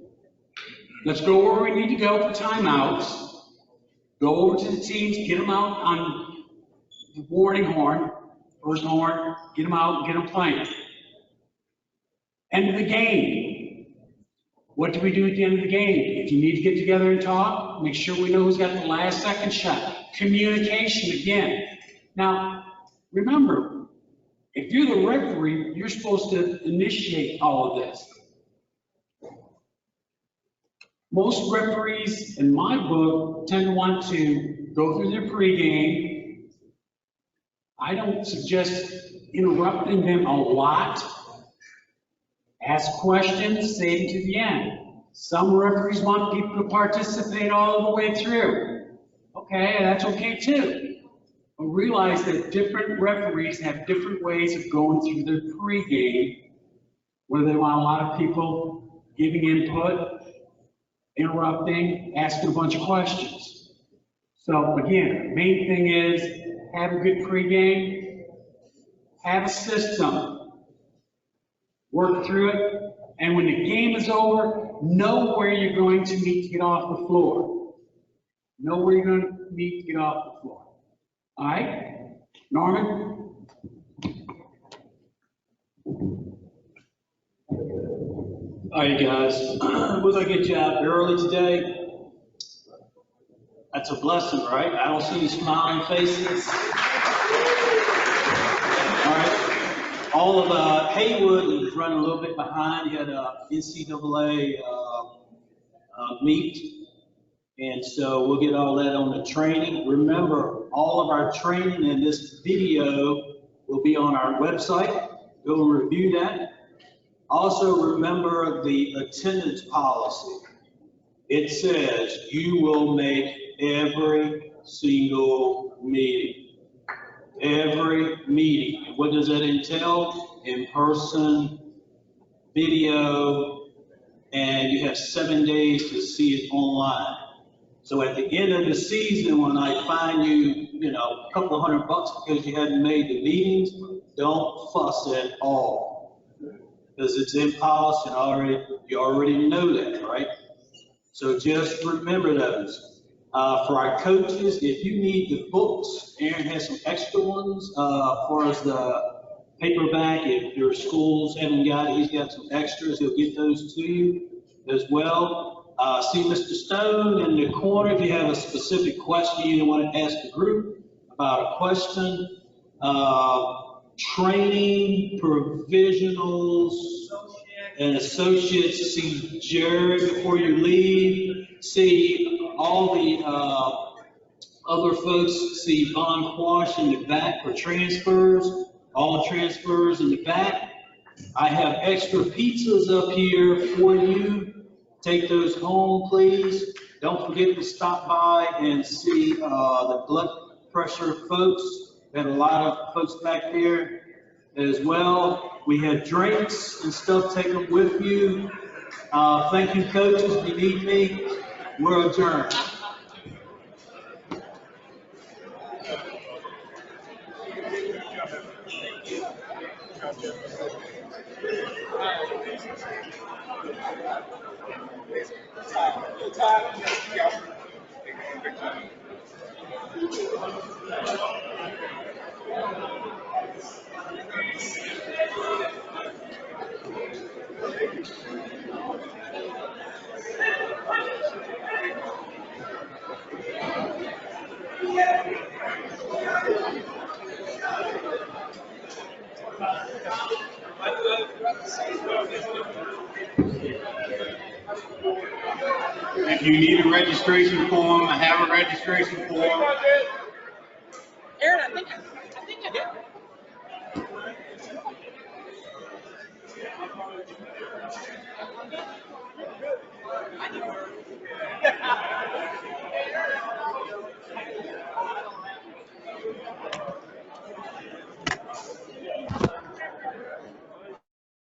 Let's go where we need to go for timeouts. Go over to the teams, get them out on the warning horn, first horn, get them out and get them playing. End of the game. What do we do at the end of the game? If you need to get together and talk, make sure we know who's got the last second shot. Communication again. Now, remember, if you're the referee, you're supposed to initiate all of this. Most referees, in my book, tend to want to go through their pregame. I don't suggest interrupting them a lot. Ask questions, save them to the end. Some referees want people to participate all the way through. Okay, that's okay too. But realize that different referees have different ways of going through their pregame, where they want a lot of people giving input, interrupting, asking a bunch of questions. So again, main thing is have a good pregame, have a system, work through it, and when the game is over, know where you're going to meet to get off the floor. Know where you're going to meet to get off the floor. All right? Norman? All right, guys, we're gonna get you out early today. That's a blessing, right? I don't see any smiling faces. All right. All of Haywood is running a little bit behind. He had a NCAA meet. And so we'll get all that on the training. Remember, all of our training and this video will be on our website. Go review that. Also remember the attendance policy. It says you will make every single meeting. Every meeting. And what does that entail? In person, video, and you have 7 days to see it online. So at the end of the season, when I fine you, a couple of $100 because you hadn't made the meetings, don't fuss at all. Because it's in policy and you already know that, right? So just remember those. For our coaches, if you need the books, Aaron has some extra ones, for as the paperback. If your schools haven't got it, he's got some extras. He'll get those to you as well. See Mr. Stone in the corner if you have a specific question you want to ask the group about a question. Training, provisionals, and associates. See Jared before you leave. See all the other folks. See Von Quash in the back for transfers. All the transfers in the back. I have extra pizzas up here for you. Take those home, please. Don't forget to stop by and see the blood pressure folks. We had a lot of folks back there as well. We have drinks and stuff. Take them with you. Thank you, coaches. If you need me, we're adjourned. If you need a registration form, I have a registration form. Aaron, I think I did.